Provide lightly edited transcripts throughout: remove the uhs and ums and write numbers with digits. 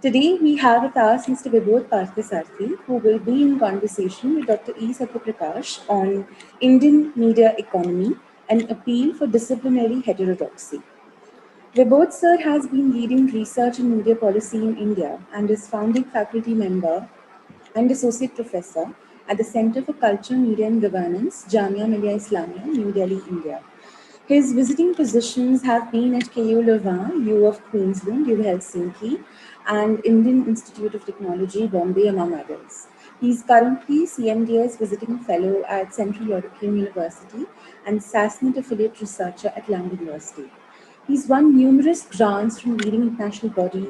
Today, we have with us Mr. Vibodh Parthasarathi, who will be in conversation with Dr. Sathya Prakash on Indian media economy, an appeal for disciplinary heterodoxy. Vibodh sir has been leading research in media policy in India and is founding faculty member and associate professor at the Center for Culture, Media and Governance, Jamia Millia Islamia, New Delhi, India. His visiting positions have been at KU Leuven, U of Queensland, U Helsinki, and Indian Institute of Technology, Bombay, among others. He is currently CMDS visiting fellow at Central European University and SASNet affiliate researcher at London University. He's won numerous grants from leading international bodies,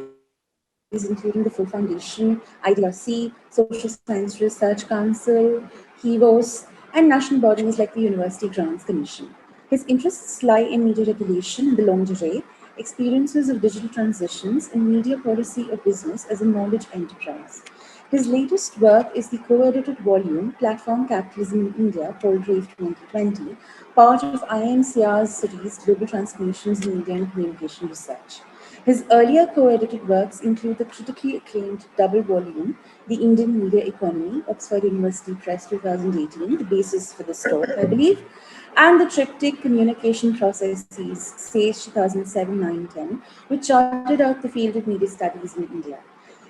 including the Full Foundation, IDRC, Social Science Research Council, HEVOS, and national bodies like the University Grants Commission. His interests lie in media regulation in the longue durée, experiences of digital transitions, and media policy of business as a knowledge enterprise. His latest work is the co-edited volume, Platform Capitalism in India, Polgrave 2020, part of IMCR's series, Global Transformations in Media and Communication Research. His earlier co-edited works include the critically acclaimed double volume, The Indian Media Economy, Oxford University Press 2018, the basis for this talk, I believe, and the triptych Communication Processes, SAGE 2007-9-10, which charted out the field of media studies in India.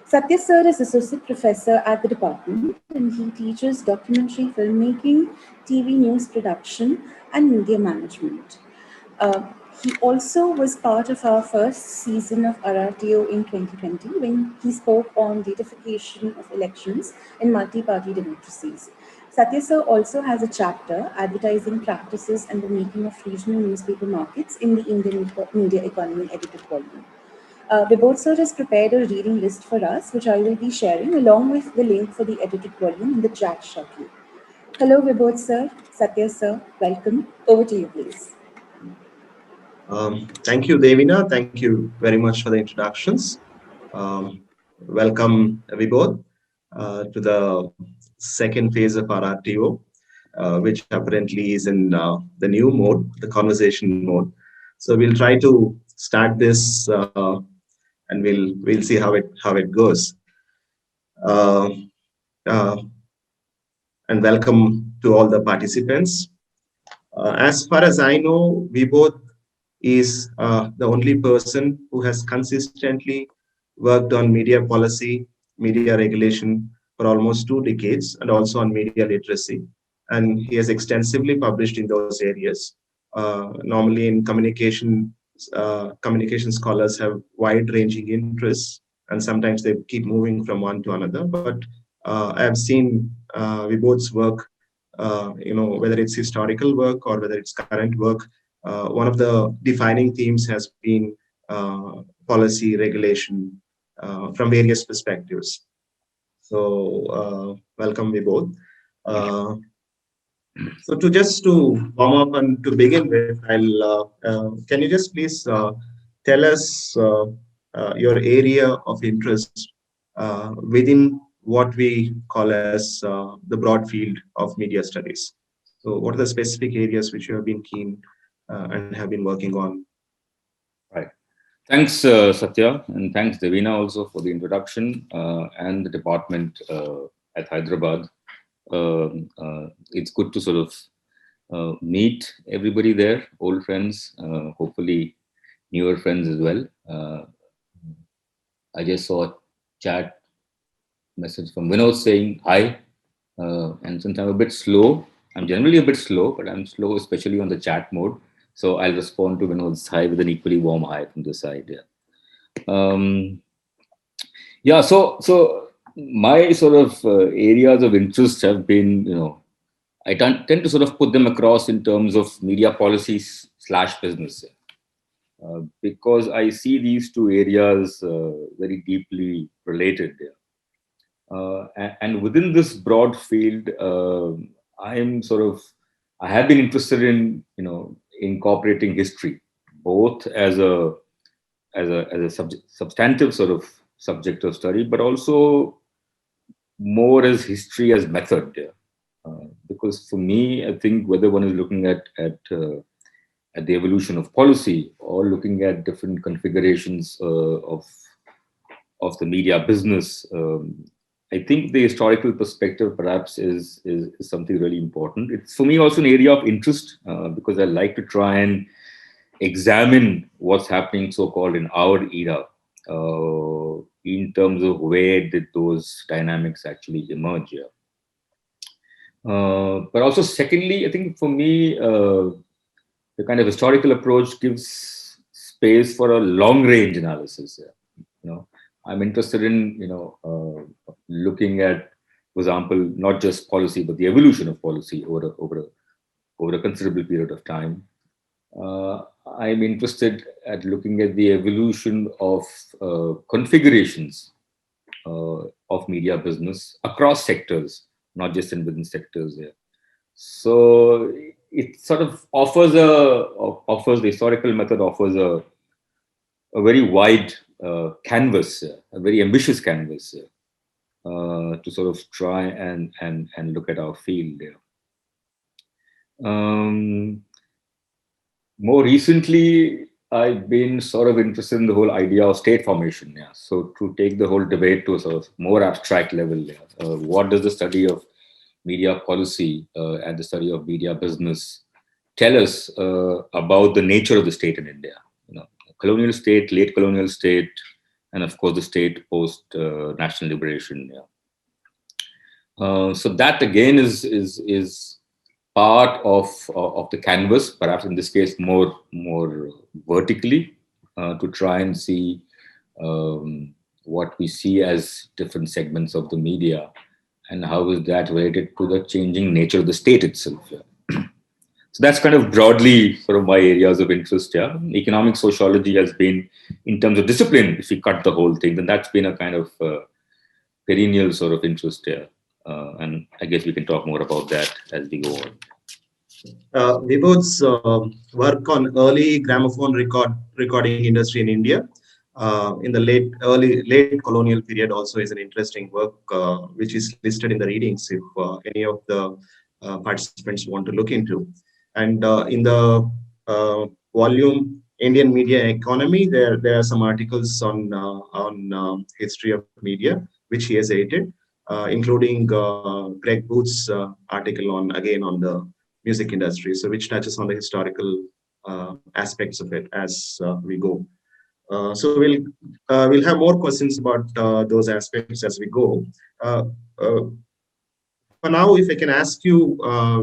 Sathya sir is associate professor at the department and he teaches documentary filmmaking, TV news production, and media management. Uh, he also was part of our first season of RRTO in 2020 when he spoke on datafication of elections in multi-party democracies. Sathya sir also has a chapter, Advertising Practices and the Making of Regional Newspaper Markets in the Indian Media Economy edited volume. Vibodh sir has prepared a reading list for us, which I will be sharing along with the link for the edited volume in the chat shortly. Hello, Vibodh sir, Sathya sir, welcome. Over to you, please. Thank you, Devina. Thank you very much for the introductions. Welcome, Vibodh, to the second phase of our RTO, which apparently is in the new mode, the conversation mode. So we'll try to start this, and we'll see how it goes. Uh, uh, and welcome to all the participants. As far as I know, Vibodh is the only person who has consistently worked on media policy, media regulation for almost 2 decades, and also on media literacy. And he has extensively published in those areas. Normally in communication scholars have wide-ranging interests, and sometimes they keep moving from one to another. But I have seen Vibodh's work, whether it's historical work or whether it's current work. One of the defining themes has been policy regulation from various perspectives. So welcome, Vibodh. So to warm up and to begin with, can you just please tell us your area of interest within what we call as the broad field of media studies? So what are the specific areas which you have been keen and have been working on? Right. Thanks, Sathya, and thanks, Devina, also for the introduction and the department at Hyderabad. It's good to sort of meet everybody there, old friends, hopefully newer friends as well. I just saw a chat message from Vinod saying hi, and since I'm a bit slow, I'm generally a bit slow, but I'm slow, especially on the chat mode. So I'll respond to Vinod's hi with an equally warm hi from this side. So my sort of areas of interest have been, I tend to sort of put them across in terms of media policies / business, because I see these two areas very deeply related. And within this broad field, I have been interested in, incorporating history, both as a substantive sort of subject of study, but also more as history as method. Because for me, I think whether one is looking at the evolution of policy or looking at different configurations of of the media business, I think the historical perspective perhaps is something really important. It's for me also an area of interest because I like to try and examine what's happening so-called in our era in terms of where did those dynamics actually emerge. Yeah. But also secondly, I think for me, the kind of historical approach gives space for a long range analysis. Yeah. You know, I'm interested in, looking at, for example, not just policy, but the evolution of policy over a considerable period of time. I'm interested at looking at the evolution of configurations of media business across sectors, not just in within sectors. Yeah. So it sort of offers the historical method offers a very wide canvas, a very ambitious canvas to sort of try and look at our field. Yeah. More recently, I've been sort of interested in the whole idea of state formation. Yeah. So to take the whole debate to a sort of more abstract level, yeah. What does the study of media policy and the study of media business tell us about the nature of the state in India? Colonial state, late colonial state, and of course the state post national liberation. Yeah. So that again is part of the canvas, perhaps in this case more vertically, to try and see what we see as different segments of the media and how is that related to the changing nature of the state itself. Yeah. So that's kind of broadly sort of my areas of interest. Yeah, economic sociology has been, in terms of discipline, if we cut the whole thing, then that's been a kind of perennial sort of interest here. And I guess we can talk more about that as we go on. Vibodh's work on early gramophone recording industry in India in the late colonial period also is an interesting work, which is listed in the readings if any of the participants want to look into. And in the volume Indian Media Economy, there are some articles on history of media which he has edited, including Greg Booth's article on the music industry, so which touches on the historical aspects of it as we go. So we'll have more questions about those aspects as we go. For now, if I can ask you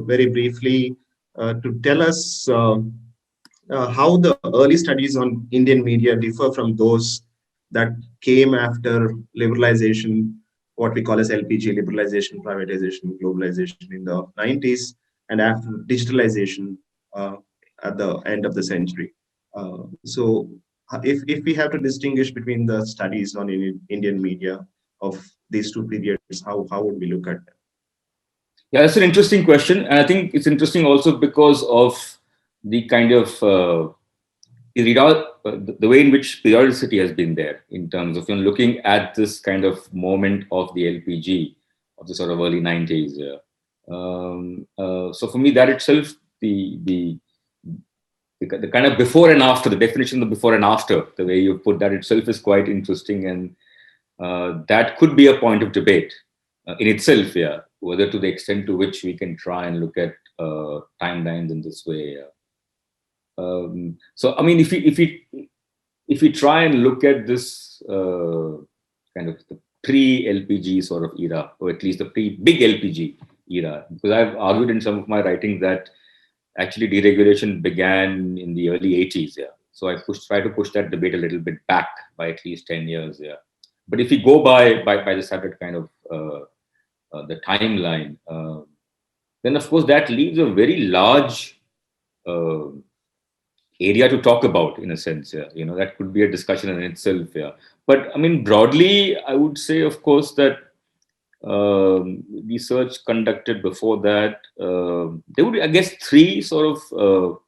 very briefly to tell us how the early studies on Indian media differ from those that came after liberalization, what we call as LPG, liberalization, privatization, globalization in the 90s, and after digitalization at the end of the century. So if we have to distinguish between the studies on Indian media of these two periods, how would we look at them? Yeah, that's an interesting question. And I think it's interesting also because of the kind of the way in which periodicity has been there in terms of looking at this kind of moment of the LPG of the sort of early 90s. So for me, that itself, the kind of before and after, the definition of before and after, the way you put that itself is quite interesting. And that could be a point of debate in itself, yeah, whether to the extent to which we can try and look at timelines in this way. So, I mean, if we try and look at this kind of the pre-LPG sort of era, or at least the pre-big LPG era, because I've argued in some of my writings that actually deregulation began in the early 80s. Yeah. So I try to push that debate a little bit back by at least 10 years. Yeah. But if we go by the standard kind of the timeline, then of course that leaves a very large area to talk about, in a sense. Yeah. That could be a discussion in itself. Yeah. But I mean, broadly, I would say, of course, that research conducted before that, there would be, I guess, three sort of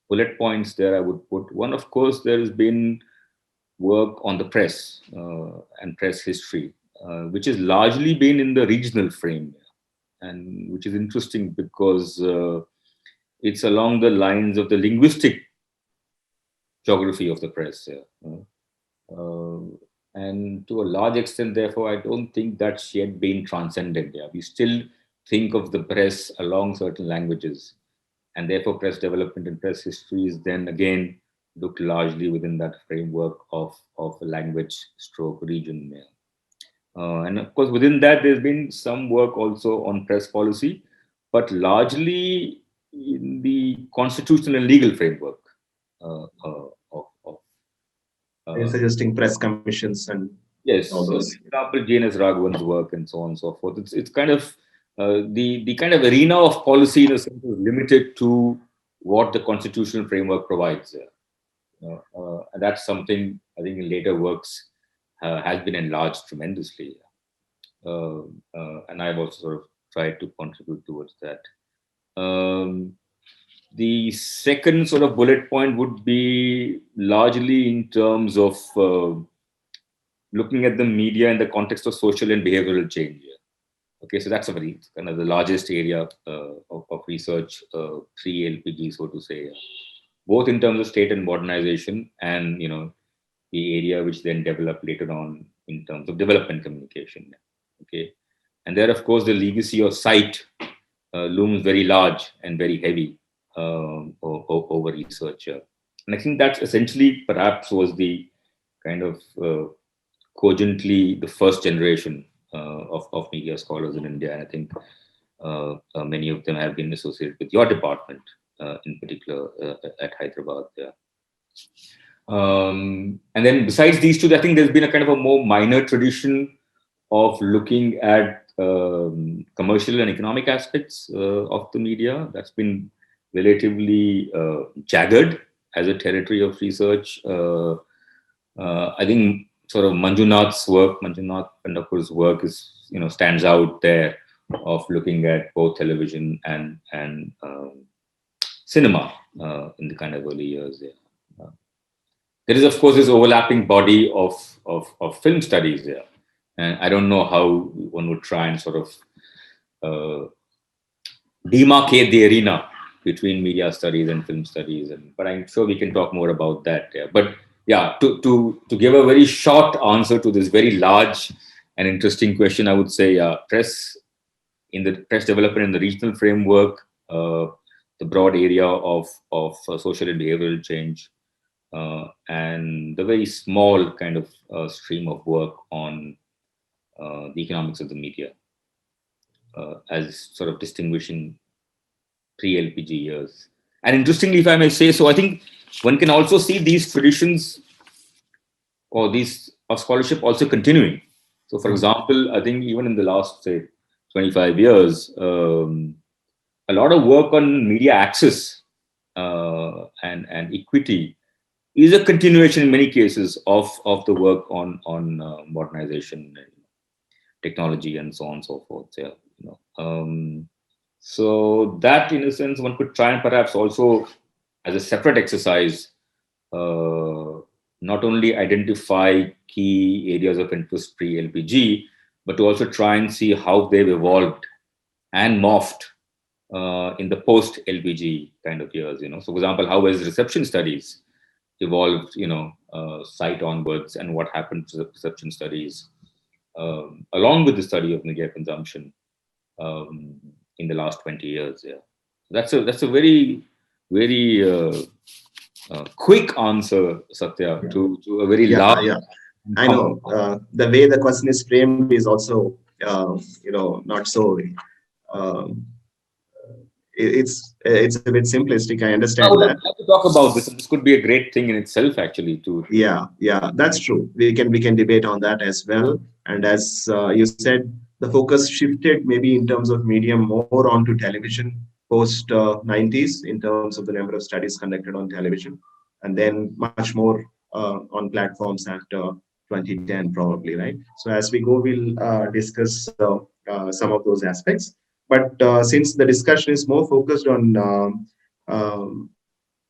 bullet points there I would put. One, of course, there has been work on the press and press history, which has largely been in the regional frame, and which is interesting because it's along the lines of the linguistic geography of the press. And to a large extent, therefore, I don't think that's yet been transcended. Yeah, we still think of the press along certain languages, and therefore press development and press history is then again looked largely within that framework of a language stroke region. Yeah. And of course, within that, there's been some work also on press policy, but largely in the constitutional and legal framework of You're suggesting press commissions and yes. all So, those. for example, J.N.S. Raghavan's work and so on and so forth. It's kind of the kind of arena of policy in a sense is limited to what the constitutional framework provides. And that's something I think in later works has been enlarged tremendously. And I've also sort of tried to contribute towards that. The second sort of bullet point would be largely in terms of looking at the media in the context of social and behavioral change. Okay, so that's a very kind of the largest area of research pre-LPG, so to say, both in terms of state and modernization, and the area which then developed later on in terms of development communication. Okay, and there, of course, the legacy of sight looms very large and very heavy over research. And I think that essentially perhaps was the kind of cogently the first generation of media scholars in India. And I think many of them have been associated with your department, in particular at Hyderabad. Yeah. And then besides these two, I think there's been a kind of a more minor tradition of looking at commercial and economic aspects of the media. That's been relatively jagged as a territory of research. I think sort of Manjunath Pandapur's work stands out there of looking at both television and cinema in the kind of early years. Yeah. There is, of course, this overlapping body of film studies there. And I don't know how one would try and sort of demarcate the arena between media studies and film studies. But I'm sure we can talk more about that. Yeah. But yeah, to give a very short answer to this very large and interesting question, I would say press development in the regional framework, the broad area of social and behavioral change, and the very small kind of stream of work on the economics of the media, as sort of distinguishing pre-LPG years. And interestingly, if I may say so, I think one can also see these traditions or these of scholarship also continuing. So, for example, I think even in the last, say, 25 years, a lot of work on media access and equity is a continuation in many cases of the work on modernization and technology and so on and so forth. Yeah, so that, in a sense, one could try and perhaps also, as a separate exercise, not only identify key areas of interest pre-LPG, but to also try and see how they've evolved and morphed in the post-LPG kind of years. So, for example, how has reception studies evolved, sight onwards, and what happened to the reception studies along with the study of media consumption in the last 20 years. Yeah, that's a very quick answer, Sathya, to a very large. Yeah, I know the way the question is framed is also not so. It's a bit simplistic. I understand that. We'll have to talk about this. This could be a great thing in itself, actually. Yeah, that's true. We can debate on that as well. And as you said, the focus shifted maybe in terms of medium more onto television post 90s in terms of the number of studies conducted on television, and then much more on platforms after 2010 probably, right? So as we go, we'll discuss some of those aspects. But since the discussion is more focused on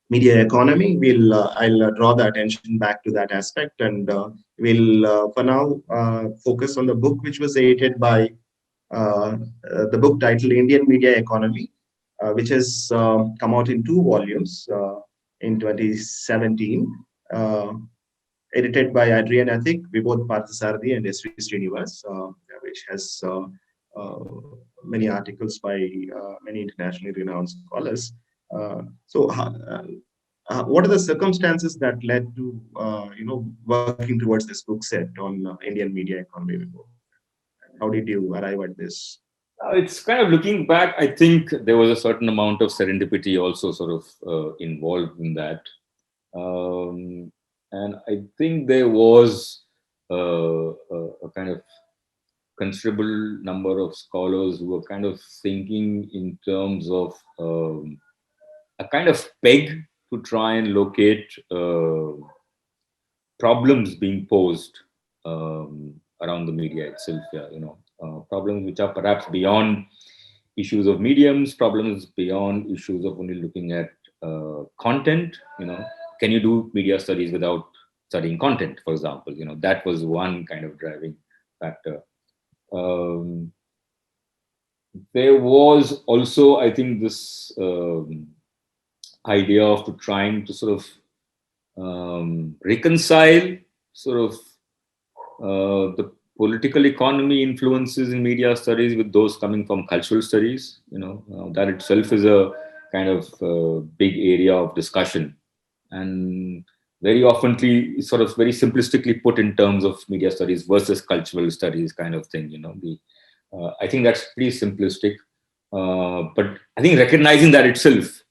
media economy, I'll draw the attention back to that aspect, and we'll for now focus on the book which was edited by the book titled Indian Media Economy, which has come out in 2 volumes in 2017. edited by Adrian, I think, Vibodh Parthasarathi and S.V. Srinivas, which has uh, many articles by many internationally renowned scholars. What are the circumstances that led to working towards this book set on Indian media economy? How did you arrive at this? It's kind of looking back. I think there was a certain amount of serendipity also sort of involved in that. And I think there was a kind of considerable number of scholars who were kind of thinking in terms of a kind of peg to try and locate problems being posed around the media itself. Yeah, problems which are perhaps beyond issues of mediums, problems beyond issues of only looking at content. Can you do media studies without studying content, for example? That was one kind of driving factor. There was also, I think, this idea of trying to sort of reconcile sort of the political economy influences in media studies with those coming from cultural studies. That itself is a kind of big area of discussion, and very oftenly sort of very simplistically put in terms of media studies versus cultural studies kind of thing. I think that's pretty simplistic, but I think recognizing that itself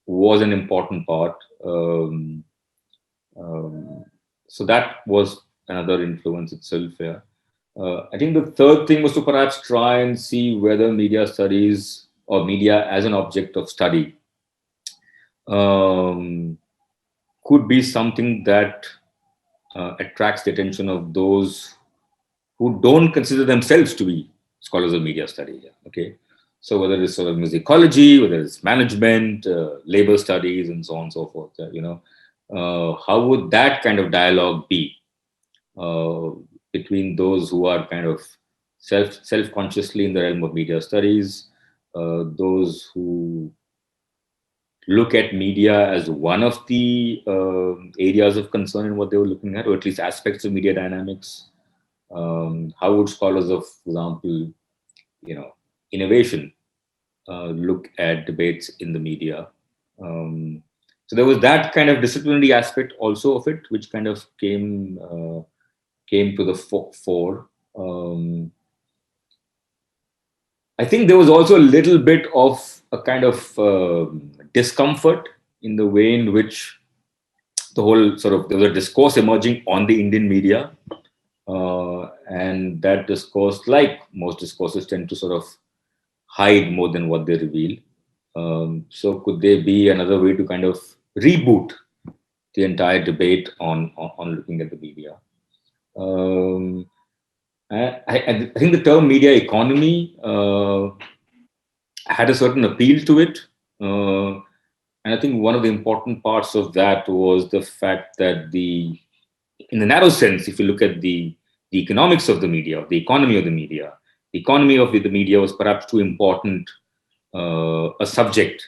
was an important part. So that was another influence itself. Yeah. I think the third thing was to perhaps try and see whether media studies or media as an object of study could be something that attracts the attention of those who don't consider themselves to be scholars of media study. Yeah. Okay. So whether it's sort of musicology, whether it's management, labor studies, and so on and so forth, how would that kind of dialogue be between those who are kind of self-consciously in the realm of media studies, those who look at media as one of the areas of concern in what they were looking at, or at least aspects of media dynamics. How would scholars of, for example, innovation look at debates in the media? So there was that kind of disciplinary aspect also of it, which kind of came to the fore. I think there was also a little bit of a kind of discomfort in the way in which the whole sort of, there was a discourse emerging on the Indian media. And that discourse, like most discourses, tend to sort of hide more than what they reveal. So could there be another way to kind of reboot the entire debate on looking at the media? I think the term media economy had a certain appeal to it. And I think one of the important parts of that was the fact that in the narrow sense, if you look at the economics of the media, the economy of the media, the economy of the media was perhaps too important a subject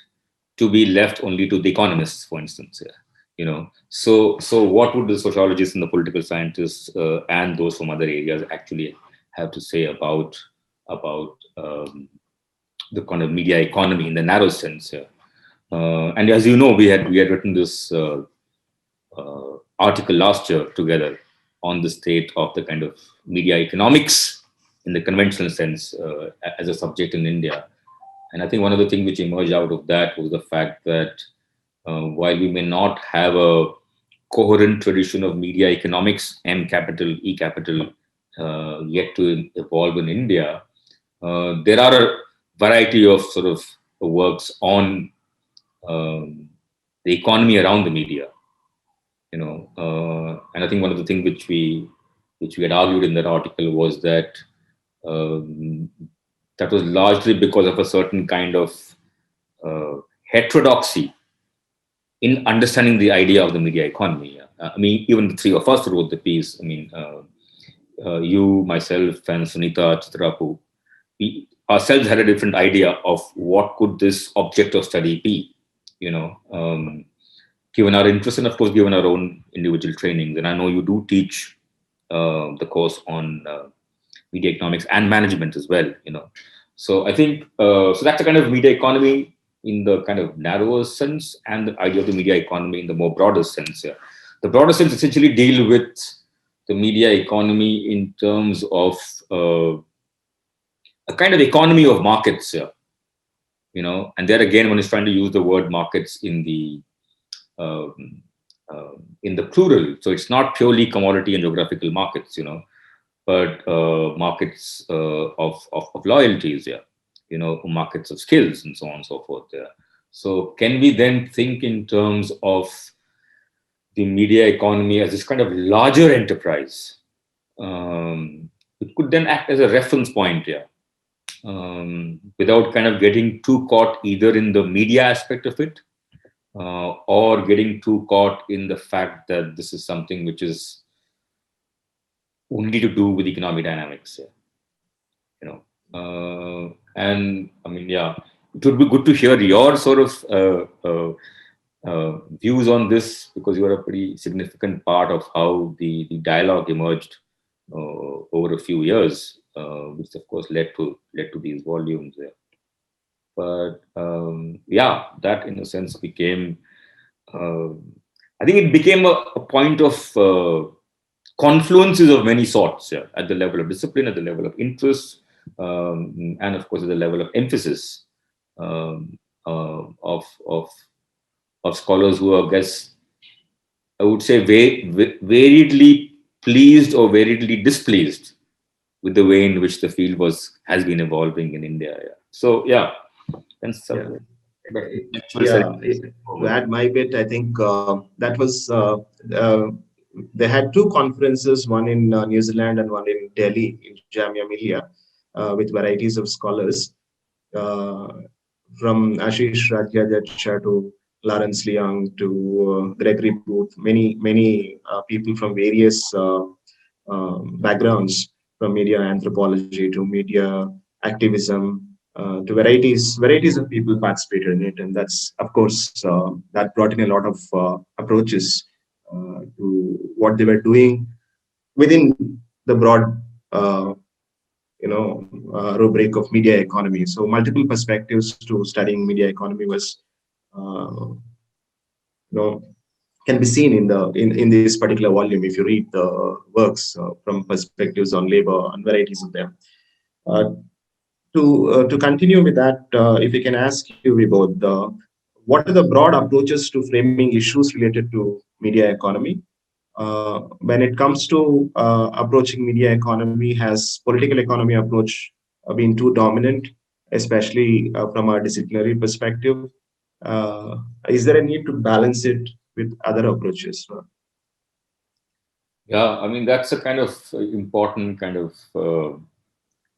to be left only to the economists, for instance. So what would the sociologists and the political scientists and those from other areas actually have to say about the kind of media economy in the narrow sense? And as you know, we had written this article last year together on the state of the kind of media economics in the conventional sense as a subject in India. And I think one of the things which emerged out of that was the fact that while we may not have a coherent tradition of media economics, M capital, E capital, yet to evolve in India, there are a variety of sort of works on the economy around the media. And I think one of the things which we had argued in that article was that that was largely because of a certain kind of heterodoxy in understanding the idea of the media economy. I mean, even the three of us wrote the piece. I mean, you, myself, and Sunita Chitrapu, we ourselves had a different idea of what could this object of study be. given our interest and of course given our own individual trainings. And I know you do teach the course on media economics and management as well, So I think so that's a kind of media economy in the kind of narrower sense, and the idea of the media economy in the more broader sense. Yeah. The broader sense essentially deal with the media economy in terms of a kind of economy of markets. Yeah. And there again, one is trying to use the word markets um, in the plural. So it's not purely commodity and geographical markets, but markets of loyalties, markets of skills and so on and so forth. Yeah. So can we then think in terms of the media economy as this kind of larger enterprise? It could then act as a reference point, without kind of getting too caught either in the media aspect of it, or getting too caught in the fact that this is something which is only to do with economic dynamics. And I mean, it would be good to hear your sort of views on this, because you are a pretty significant part of how the dialogue emerged over a few years, which of course led to these volumes. Yeah. But that in a sense became, I think it became a point of confluences of many sorts, at the level of discipline, at the level of interest, and of course at the level of emphasis of scholars who are, I guess, I would say, variedly pleased or variedly displeased with the way in which the field has been evolving in India. Yeah. So and so. To add my bit, I think that was they had two conferences, one in New Zealand and one in Delhi, in Jamia Millia, with varieties of scholars, from Ashish Radhyadhyaksha to Lawrence Leong to Gregory Booth, many people from various backgrounds, from media anthropology to media activism, to varieties of people participated in it, and that's of course that brought in a lot of approaches to what they were doing within the broad rubric of media economy. So multiple perspectives to studying media economy was can be seen in this particular volume if you read the works from perspectives on labor and varieties of them. To continue with that, if we can ask you, Vibodh, what are the broad approaches to framing issues related to media economy? When it comes to approaching media economy, has political economy approach been too dominant, especially from a disciplinary perspective? Is there a need to balance it with other approaches? Yeah, I mean, that's a kind of important kind of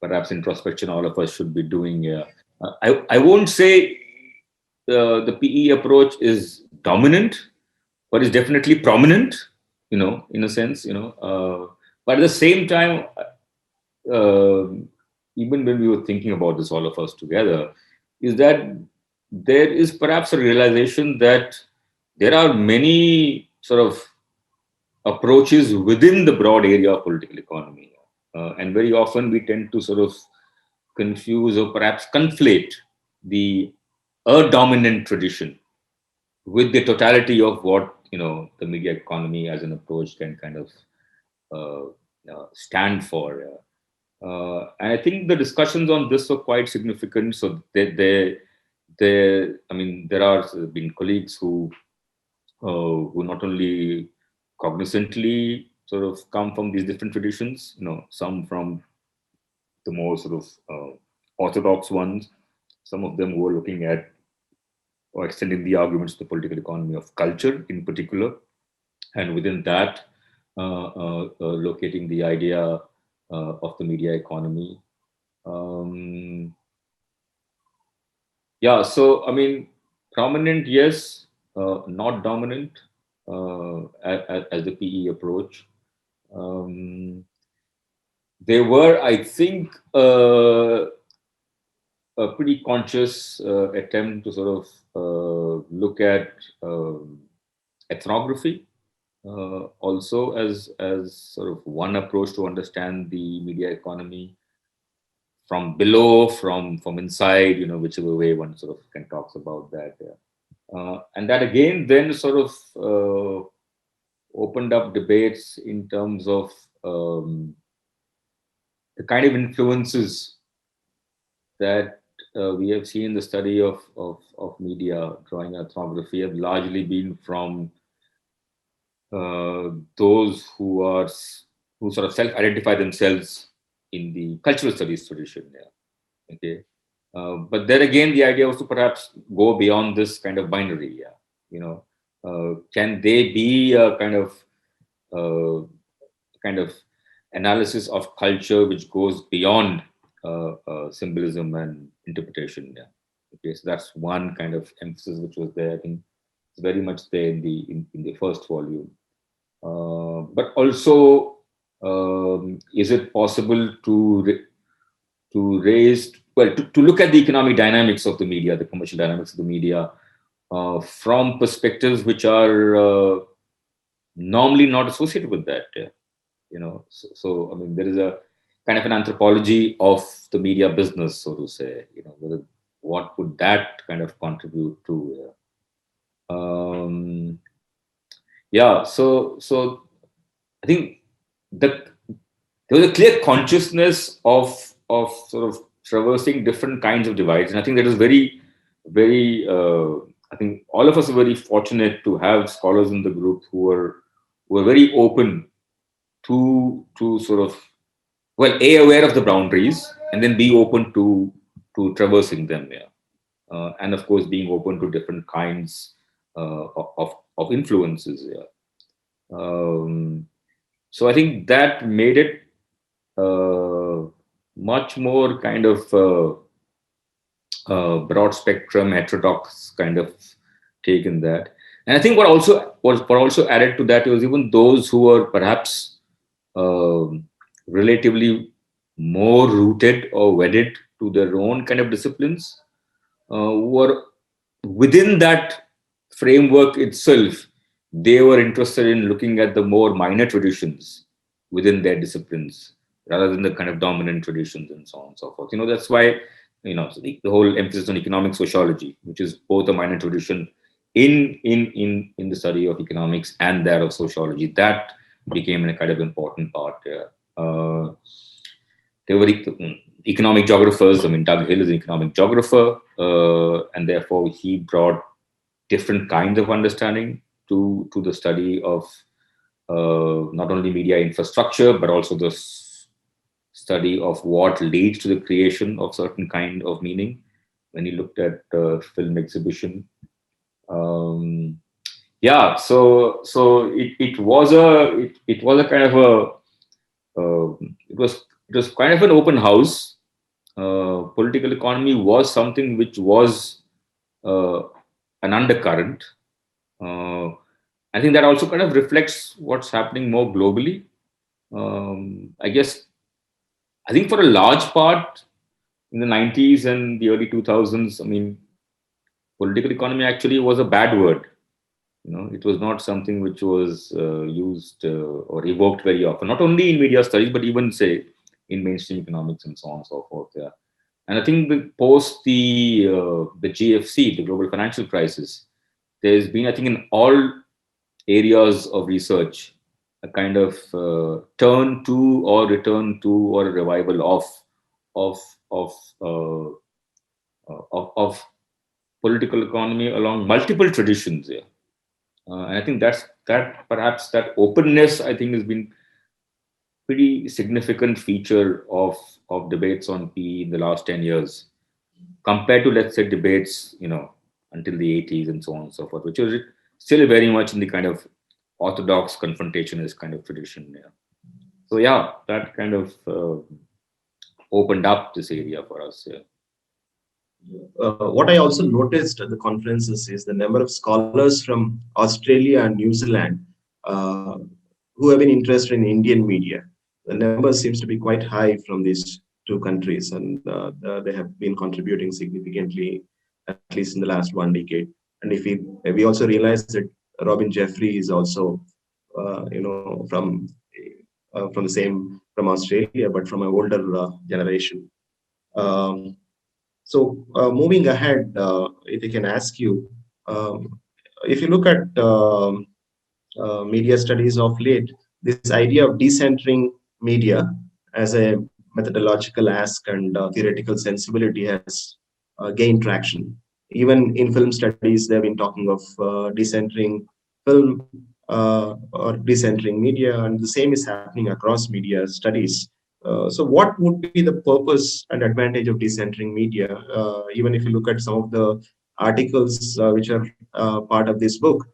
perhaps introspection all of us should be doing. I won't say the PE approach is dominant, but it's definitely prominent, in a sense, but at the same time, uh, even when we were thinking about this, all of us together, is that there is perhaps a realization that there are many sort of approaches within the broad area of political economy. And very often we tend to sort of confuse or perhaps conflate the dominant tradition with the totality of what the media economy as an approach can kind of stand for. And I think the discussions on this were quite significant. So I mean, there are been colleagues who not only cognizantly sort of come from these different traditions, some from the more sort of orthodox ones, some of them who are looking at or extending the arguments to the political economy of culture in particular, and within that, locating the idea of the media economy. So I mean, prominent, yes, not dominant as the PE approach. There were, I think, a pretty conscious attempt to sort of look at ethnography, also as sort of one approach to understand the media economy from below, from inside, whichever way one sort of can talks about that. Yeah. And that again then sort of opened up debates in terms of the kind of influences that we have seen the study of media, drawing ethnography, have largely been from those who sort of self-identify themselves in the cultural studies tradition. Yeah. Okay. But then again, the idea was to perhaps go beyond this kind of binary. Yeah. Can they be a kind of analysis of culture which goes beyond symbolism and interpretation? Yeah. Okay. So that's one kind of emphasis which was there. I think it's very much there in the first volume. But also, is it possible to look at the economic dynamics of the media, the commercial dynamics of the media, from perspectives which are normally not associated with that? So I mean, there is a kind of an anthropology of the media business, so to say. What would that kind of contribute to? So I think there was a clear consciousness of sort of traversing different kinds of divides, and I think that is very, very. I think all of us are very fortunate to have scholars in the group who are very open to sort of aware of the boundaries, and then be open to traversing them. Yeah, and of course being open to different kinds of influences. Yeah. So I think that made it much more kind of broad spectrum, heterodox kind of take in that. And I think what also added to that was even those who were perhaps relatively more rooted or wedded to their own kind of disciplines, were within that framework itself. They were interested in looking at the more minor traditions within their disciplines rather than the kind of dominant traditions and so on and so forth. That's why, so the whole emphasis on economic sociology, which is both a minor tradition in the study of economics and that of sociology, that became a kind of important part. They were economic geographers. I mean, Doug Hill is an economic geographer, and therefore he brought different kinds of understanding to the study of not only media infrastructure, but also the study of what leads to the creation of certain kind of meaning. When he looked at film exhibition, so it was a kind of it was kind of an open house. Political economy was something which was an undercurrent. I think that also kind of reflects what's happening more globally. I think for a large part in the 90s and the early 2000s, I mean, political economy actually was a bad word. It was not something which was used or evoked very often, not only in media studies, but even, say, in mainstream economics and so on and so forth. Yeah. And I think post the GFC, the global financial crisis, there's been, I think, in all areas of research, a kind of return to or a revival of political economy along multiple traditions. Yeah. And I think perhaps that openness, I think, has been pretty significant feature of debates on PE in the last 10 years, compared to, let's say, debates, until the 80s and so on and so forth, which was still very much in the kind of orthodox confrontationist kind of tradition. Yeah. So yeah, that kind of opened up this area for us. Yeah. What I also noticed at the conferences is the number of scholars from Australia and New Zealand who have been interested in Indian media. The number seems to be quite high from these two countries, and they have been contributing significantly, at least in the last one decade. And if we also realize that Robin Jeffrey is also, from the same, from Australia, but from an older generation. Um, Moving ahead, if I can ask you, if you look at media studies of late, this idea of decentering media as a methodological ask and theoretical sensibility has gained traction. Even in film studies, they've been talking of decentering film or decentering media, and the same is happening across media studies. So, what would be the purpose and advantage of decentering media? Even if you look at some of the articles which are part of this book,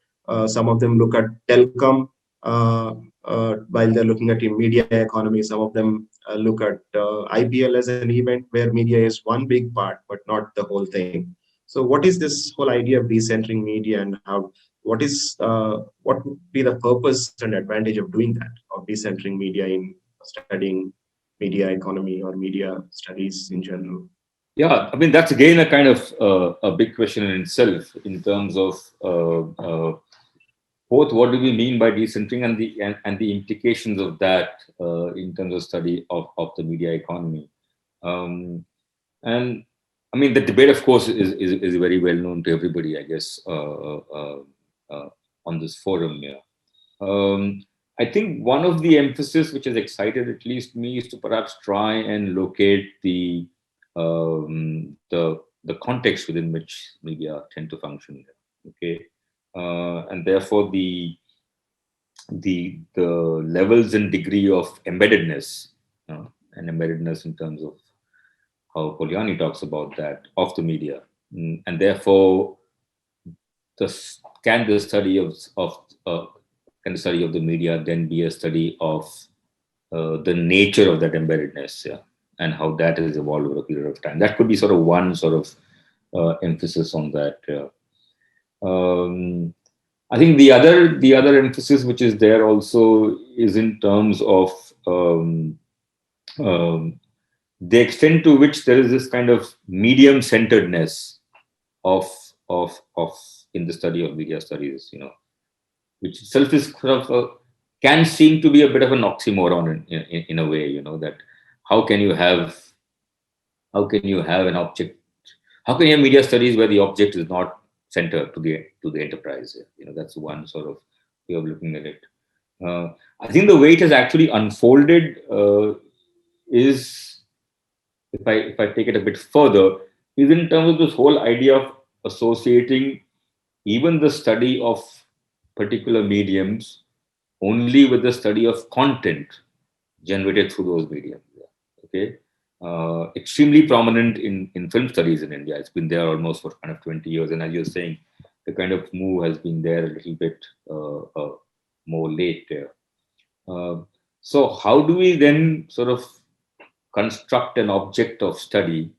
some of them look at telecom while they're looking at the media economy. Some of them look at IPL as an event where media is one big part, but not the whole thing. So, what is this whole idea of decentering media, and how? What would be the purpose and advantage of doing that, of decentering media in studying media economy or media studies in general? Yeah, I mean, that's again a kind of a big question in itself in terms of both what do we mean by decentering and the implications of that in terms of study of the media economy. And I mean, the debate, of course, is very well known to everybody, I guess, on this forum. Yeah. I think one of the emphasis which has excited at least me is to perhaps try and locate the context within which media tend to function. Okay, and therefore the levels and degree of embeddedness, and embeddedness in terms of how Polanyi talks about that of the media, and therefore can the study can the study of the media then be a study of the nature of that embeddedness, yeah, and how that has evolved over a period of time. That could be sort of one sort of emphasis on that. I think the other emphasis which is there also is in terms of um, the extent to which there is this kind of medium centeredness of of in the study of media studies, which itself is sort of can seem to be a bit of an oxymoron in a way, that how can you have an object, how can you have media studies where the object is not centered to the enterprise? That's one sort of way of looking at it. I think the way it has actually unfolded is, if I take it a bit further, is in terms of this whole idea of associating even the study of particular mediums only with the study of content generated through those mediums. Okay, extremely prominent in film studies in India. It's been there almost for kind of 20 years, and as you're saying, the kind of move has been there a little bit more late there. So, how do we then sort of construct an object of study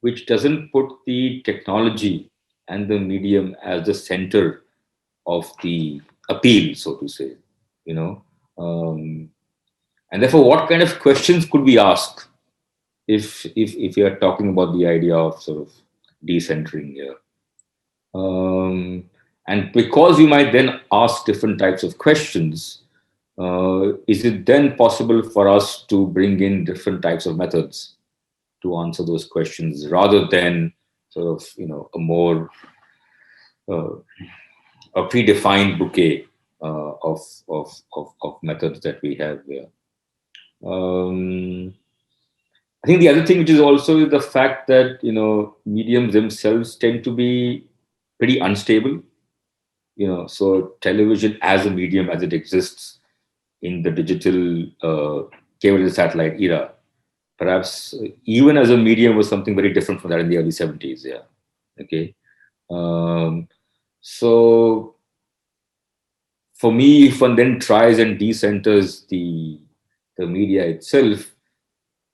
which doesn't put the technology and the medium as the center of the appeal, so to say, you know? Um, and therefore, what kind of questions could we ask if you are talking about the idea of sort of decentering here? And because you might then ask different types of questions, is it then possible for us to bring in different types of methods to answer those questions rather than sort of, a more uh, a predefined bouquet of methods that we have there? I think the other thing which is also the fact that mediums themselves tend to be pretty unstable. So television as a medium as it exists in the digital cable and satellite era, perhaps even as a medium was something very different from that in the early 70s. Yeah. Okay. Um, so for me, if one then tries and decenters the media itself,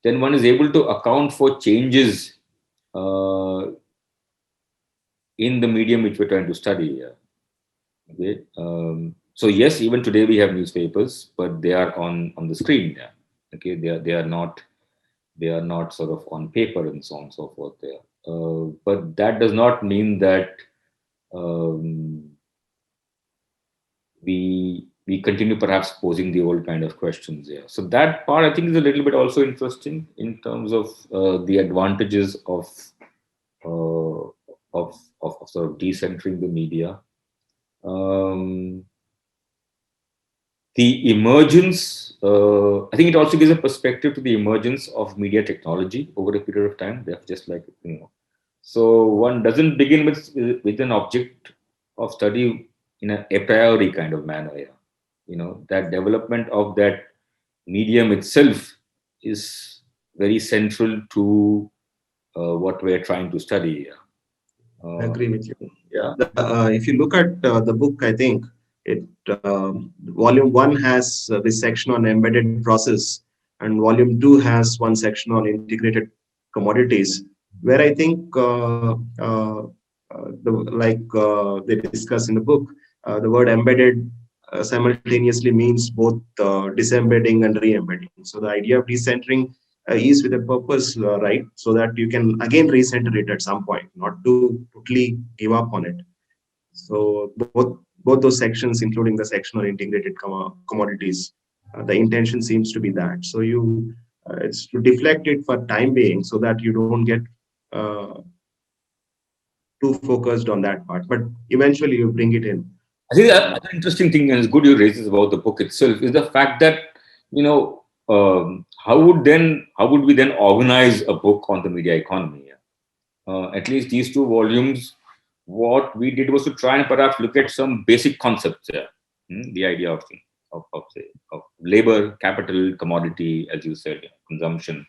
then one is able to account for changes uh, in the medium which we're trying to study. Yeah. Okay. So yes, even today we have newspapers, but they are on the screen. Yeah. Okay. They are not sort of on paper and so on and so forth there. But that does not mean that um, we continue perhaps posing the old kind of questions. Yeah. So that part I think is a little bit also interesting in terms of the advantages uh, of sort of decentering the media. Um, the emergence, I think it also gives a perspective to the emergence of media technology over a period of time. They're just like, so one doesn't begin with an object of study in a priori kind of manner. Yeah. That development of that medium itself is very central to what we're trying to study. Yeah. I agree with you. Yeah. If you look at the book, I think it volume one has this section on embedded process, and volume two has one section on integrated commodities, where I think they discuss in the book, the word embedded simultaneously means both disembedding and re-embedding. So the idea of decentering is with a purpose, right? So that you can again recenter it at some point, not to totally give up on it. So both those sections, including the section on integrated commodities, the intention seems to be that. So it's to deflect it for time being, so that you don't get uh, too focused on that part. But eventually, you bring it in. I think another interesting thing, and it's good you raise this about the book itself, is the fact that how would we then organize a book on the media economy? At least these two volumes, what we did was to try and perhaps look at some basic concepts there. The idea of labor, capital, commodity, as you said, consumption,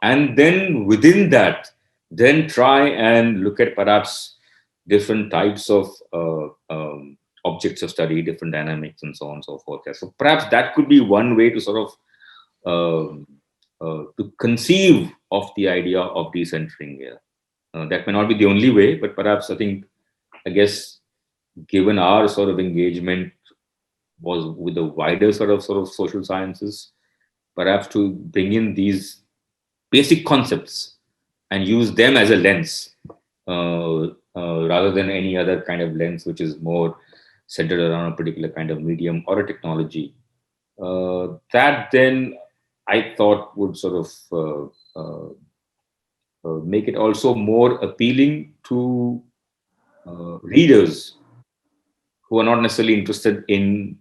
and then within that, then try and look at perhaps different types of objects of study, different dynamics, and so on and so forth. Yeah. So perhaps that could be one way to sort of to conceive of the idea of decentering. Yeah. That may not be the only way, but perhaps I guess, given our sort of engagement was with the wider sort of social sciences, perhaps to bring in these basic concepts and use them as a lens rather than any other kind of lens which is more centered around a particular kind of medium or a technology. That then I thought would sort of make it also more appealing to readers who are not necessarily interested in,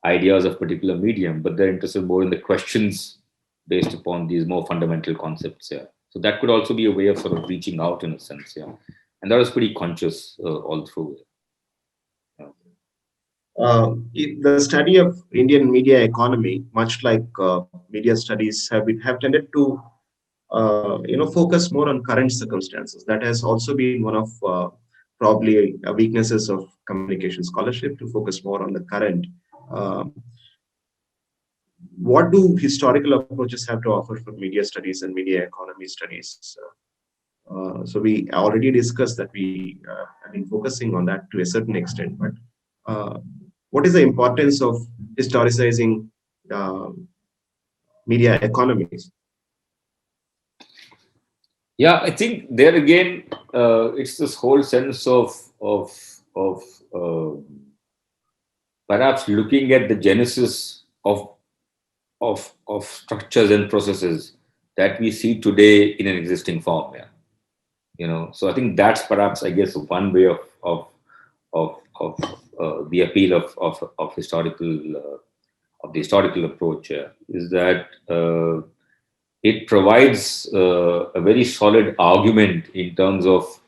ideas of particular medium, but they're interested more in the questions based upon these more fundamental concepts. Yeah. So that could also be a way of sort of reaching out in a sense. Yeah. And that was pretty conscious all through. Yeah. The study of Indian media economy, much like media studies, have tended to focus more on current circumstances. That has also been one of probably weaknesses of communication scholarship, to focus more on the current. What do historical approaches have to offer for media studies and media economy studies? So we already discussed that we have been focusing on that to a certain extent, but what is the importance of historicizing media economies? Yeah, I think there again, it's this whole sense of perhaps looking at the genesis of structures and processes that we see today in an existing form. Yeah. So I think that's perhaps, I guess, one way of the appeal of historical of the historical approach. Is that it provides a very solid argument in terms of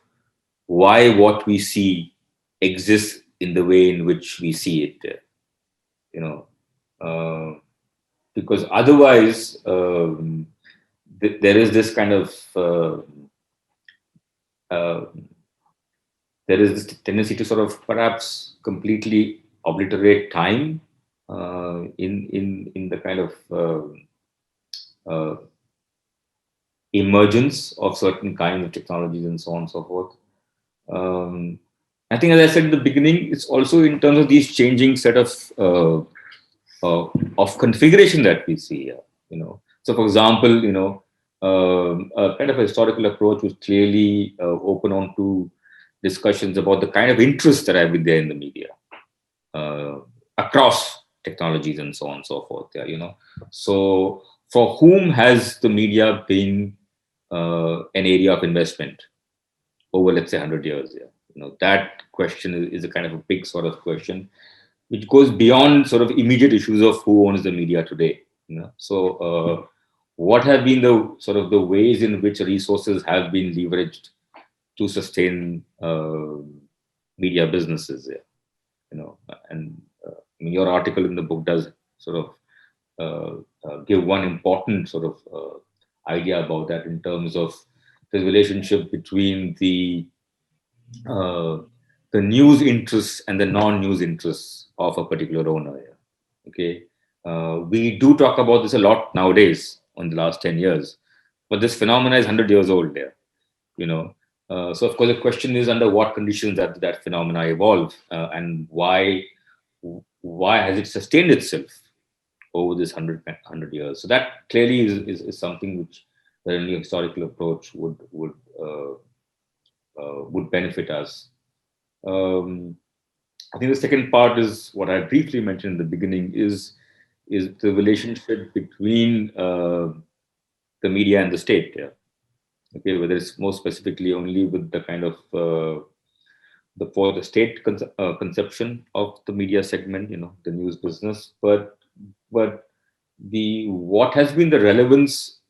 why what we see exists in the way in which we see it. Because otherwise there is this kind of there is this tendency to sort of perhaps completely obliterate time in the kind of emergence of certain kinds of technologies and so on and so forth. I think, as I said in the beginning, it's also in terms of these changing set of configuration that we see. So for example, a kind of a historical approach was clearly open on to discussions about the kind of interests that have been there in the media across technologies and so on and so forth. Yeah, so for whom has the media been an area of investment over, let's say, 100 years? Yeah, that question is a kind of a big sort of question, which goes beyond sort of immediate issues of who owns the media today. So what have been the sort of the ways in which resources have been leveraged to sustain media businesses? Yeah, and your article in the book does sort of give one important sort of idea about that, in terms of the relationship between uh, the news interests and the non-news interests of a particular owner. Yeah. Okay, we do talk about this a lot nowadays in the last 10 years, but this phenomena is 100 years old there. So of course the question is, under what conditions that phenomena evolve, and why has it sustained itself over this 100 years? So that clearly is something which the new historical approach would benefit us. I think the second part is what I briefly mentioned in the beginning, is the relationship between the media and the state. Yeah. Okay, whether it's more specifically only with the kind of the state conception of the media segment, the news business, but what has been the relevance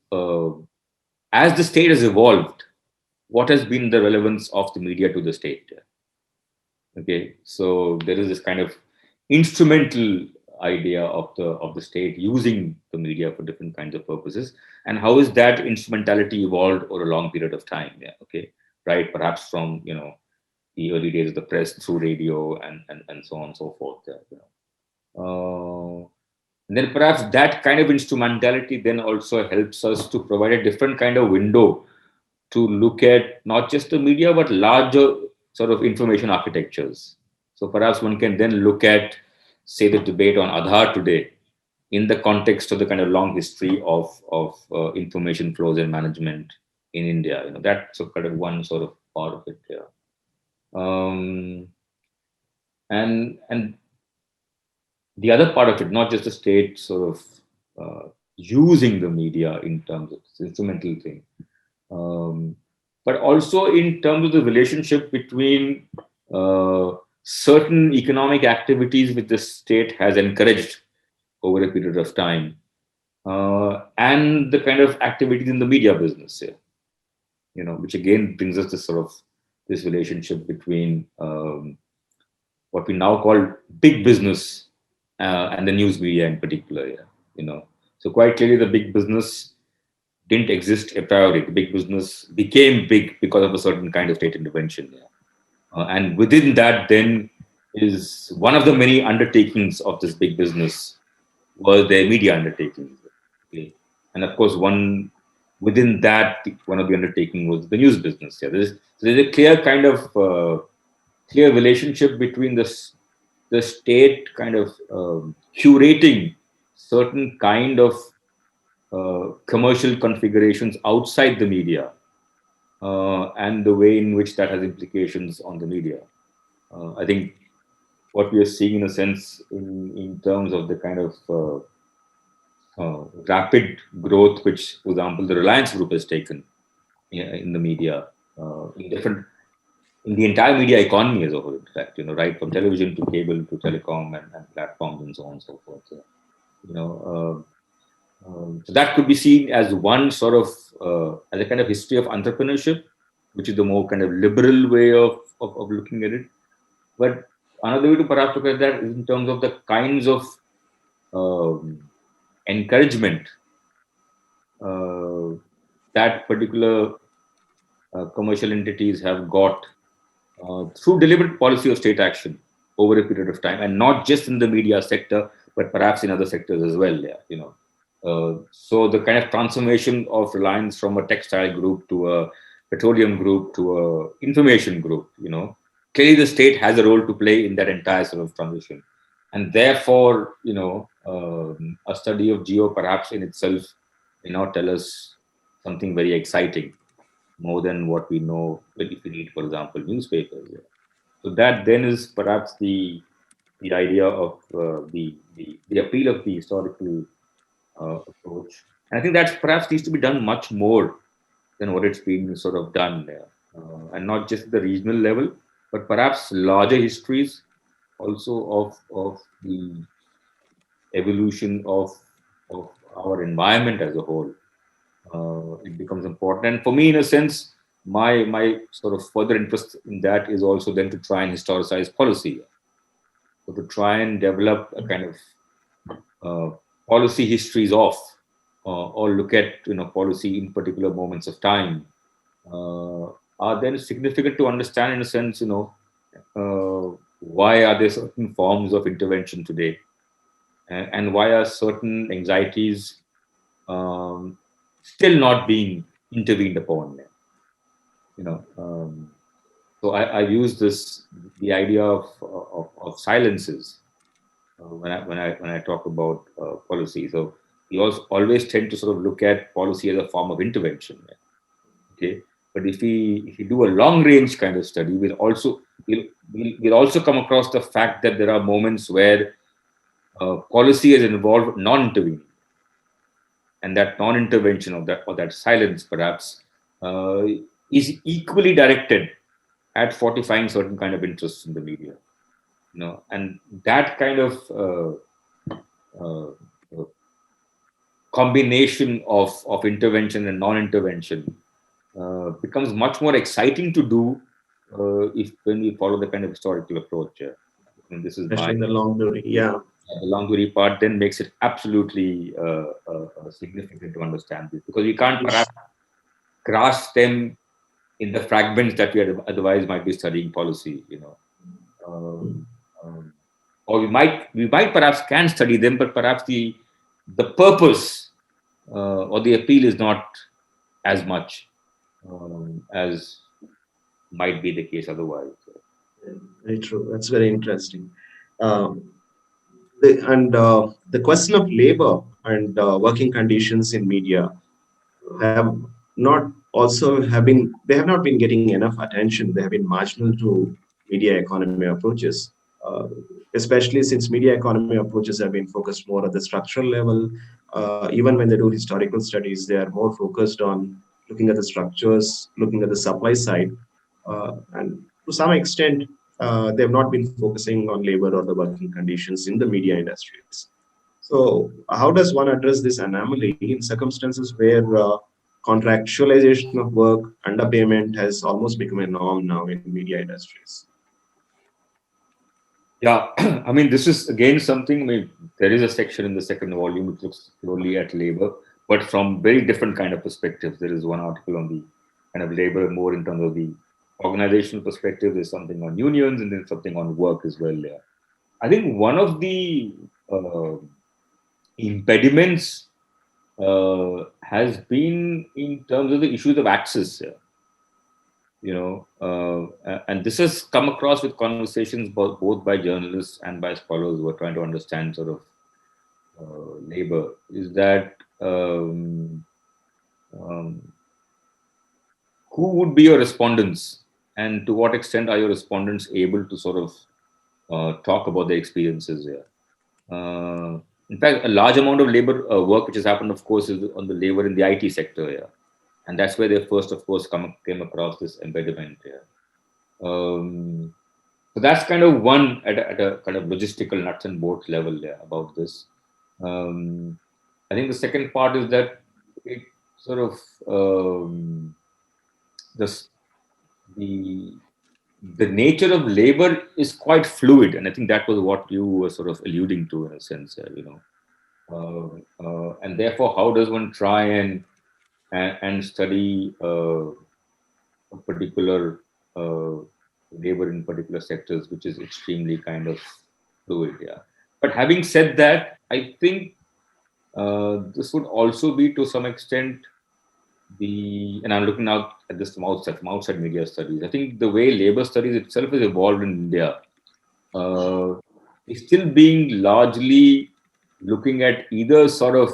as the state has evolved? What has been the relevance of the media to the state? Okay, so there is this kind of instrumental idea of the state using the media for different kinds of purposes, and how is that instrumentality evolved over a long period of time? Yeah, okay, right, perhaps from the early days of the press through radio and so on and so forth. And then perhaps that kind of instrumentality then also helps us to provide a different kind of window to look at not just the media, but larger sort of information architectures. So perhaps one can then look at, say, the debate on Aadhaar today in the context of the kind of long history of information flows and management in India. That's kind of one sort of part of it here. And the other part of it, not just the state sort of using the media in terms of this instrumental thing, but also in terms of the relationship between certain economic activities which the state has encouraged over a period of time, and the kind of activities in the media business here, which again brings us this sort of this relationship between what we now call big business and the news media in particular. Yeah, so quite clearly the big business didn't exist a priori. The big business became big because of a certain kind of state intervention. Yeah. And within that then is one of the many undertakings of this big business was their media undertakings. Okay. And of course, within that, one of the undertaking was the news business. Yeah. There's a clear kind of clear relationship between the state kind of curating certain kind of commercial configurations outside the media, and the way in which that has implications on the media. I think what we are seeing, in a sense, in terms of the kind of rapid growth which, for example, the Reliance Group has taken in the media, in the entire media economy as a whole, in fact, right from television to cable to telecom and platforms and so on and so forth. So, so that could be seen as one sort of as a kind of history of entrepreneurship, which is the more kind of liberal way of looking at it. But another way to perhaps look at that is in terms of the kinds of encouragement that particular commercial entities have got through deliberate policy of state action over a period of time, and not just in the media sector, but perhaps in other sectors as well. Yeah, so the kind of transformation of Reliance from a textile group to a petroleum group to a information group, clearly the state has a role to play in that entire sort of transition. And therefore, a study of geo perhaps in itself may not tell us something very exciting. more than what we know if we read, for example, newspapers. Yeah. So that then is perhaps the idea of the appeal of the historical approach. And I think that perhaps needs to be done much more than what it's been sort of done there. And not just at the regional level, but perhaps larger histories also of the evolution of our environment as a whole. It becomes important. And for me, in a sense, my sort of further interest in that is also then to try and historicize policy. So to try and develop a kind of policy histories of, or look at policy in particular moments of time, are then significant to understand in a sense. Why are there certain forms of intervention today, and why are certain anxieties still not being intervened upon? You know, so I've used the idea of silences when I talk about policy. So we also always tend to sort of look at policy as a form of intervention. Okay, but if we do a long range kind of study, we'll also come across the fact that there are moments where policy has involved non-intervening, and that non-intervention or that silence perhaps uh, is equally directed at fortifying certain kind of interests in the media. And that kind of uh, uh, combination of intervention and non-intervention becomes much more exciting to do if when we follow the kind of historical approach. And this is Especially in the long duration. Yeah. the long story part then makes it absolutely significant to understand this, because we can't perhaps grasp them in the fragments that we otherwise might be studying policy. Um, um, or we might perhaps can study them, but perhaps the purpose or the appeal is not as much as might be the case otherwise. Very true. That's very interesting. Um, the question of labor and working conditions in media have not also have been they have not been getting enough attention. They have been marginal to media economy approaches, especially since media economy approaches have been focused more at the structural level. Even when they do historical studies, they are more focused on looking at the structures, looking at the supply side, and to some extent, they have not been focusing on labor or the working conditions in the media industries. So, how does one address this anomaly in circumstances where contractualization of work, underpayment has almost become a norm now in media industries? Yeah, I mean, this is again something. I mean, there is a section in the second volume which looks purely at labor, but from very different kind of perspectives. There is one article on the kind of labor more in terms of the organizational perspective. There's something on unions, and then something on work as well. Yeah, I think one of the uh, impediments has been in terms of the issues of access. Yeah. And this has come across with conversations both by journalists and by scholars who are trying to understand sort of labor, is that um, who would be your respondents, and to what extent are your respondents able to sort of talk about their experiences here. In fact, a large amount of labor work which has happened, of course, is on the labor in the IT sector. Yeah. And that's where they first, of course, came across this impediment. Yeah. So that's kind of one at a kind of logistical nuts and bolts level there about this. I think the second part is that it sort of this the the nature of labor is quite fluid, and I think that was what you were sort of alluding to in a sense. And therefore, how does one try and study a particular labor in particular sectors, which is extremely kind of fluid. Yeah. But having said that, I think this would also be to some extent and I'm looking out at this from outside media studies. I think the way labor studies itself has evolved in India uh, is still being largely looking at either sort of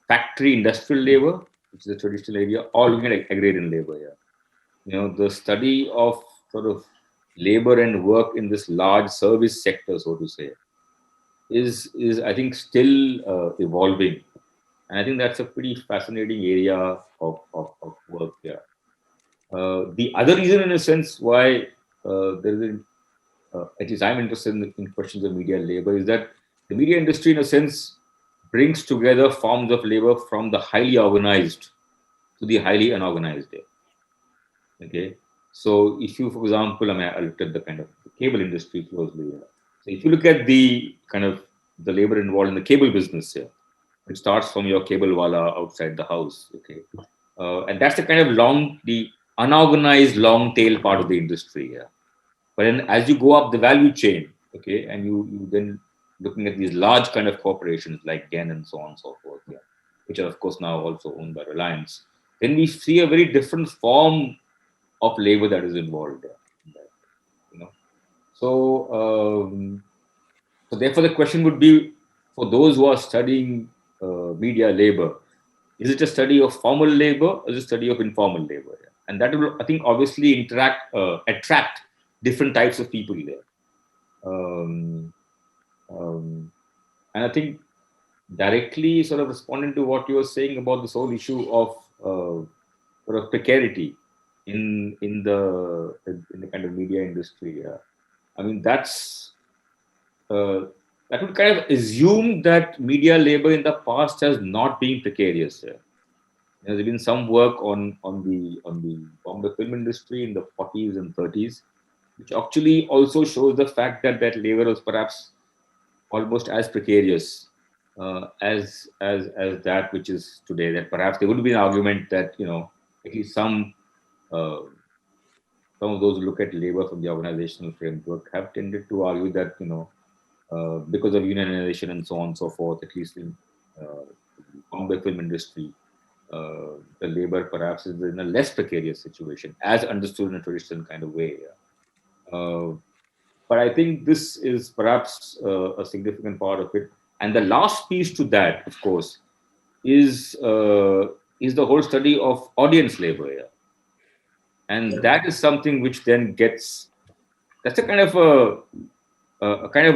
factory industrial labor which is a traditional area, or looking at agrarian labor. The study of sort of labor and work in this large service sector, so to say, is I think still evolving, and I think that's a pretty fascinating area of work. The other reason, in a sense, why there is at least I'm interested in questions of media labor, is that the media industry, in a sense, brings together forms of labor from the highly organized to the highly unorganized. Okay, so if you, for example, I looked at the kind of the cable industry closely. So if you look at the kind of the labor involved in the cable business here, it starts from your cable wala outside the house. Okay, and that's the kind of the unorganized long tail part of the industry. But then as you go up the value chain, okay, and you then looking at these large kind of corporations like Gen and so on and so forth, which are of course now also owned by Reliance, then we see a very different form of labor that is involved there. You know, so therefore the question would be, for those who are studying media labor, is it a study of formal labor or is it a study of informal labor? And that will, I think, obviously attract different types of people there. And I think directly sort of responding to what you were saying about this whole issue of sort of precarity in the kind of media industry. I mean, that would kind of assume that media labor in the past has not been precarious. There's been some work on the Bombay film industry in the 40s and 30s, which actually also shows the fact that labor was perhaps almost as precarious as that which is today. That perhaps there would be an argument that at least some of those who look at labor from the organizational framework have tended to argue that because of unionization and so on and so forth, at least in Bombay film industry, the labor perhaps is in a less precarious situation, as understood in a traditional kind of way. But I think this is perhaps a significant part of it. And the last piece to that, of course, is the whole study of audience labor. And that is something which then that's a kind of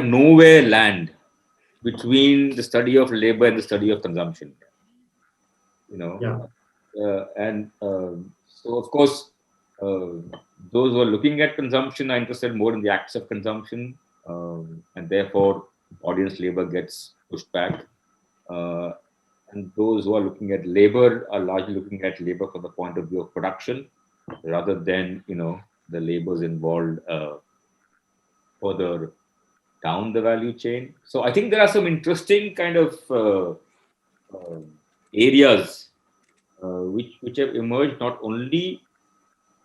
nowhere land between the study of labor and the study of consumption. So of course, those who are looking at consumption are interested more in the acts of consumption, and therefore audience labor gets pushed back. And those who are looking at labor are largely looking at labor from the point of view of production, rather than the labors involved further down the value chain. So I think there are some interesting kind of areas which have emerged not only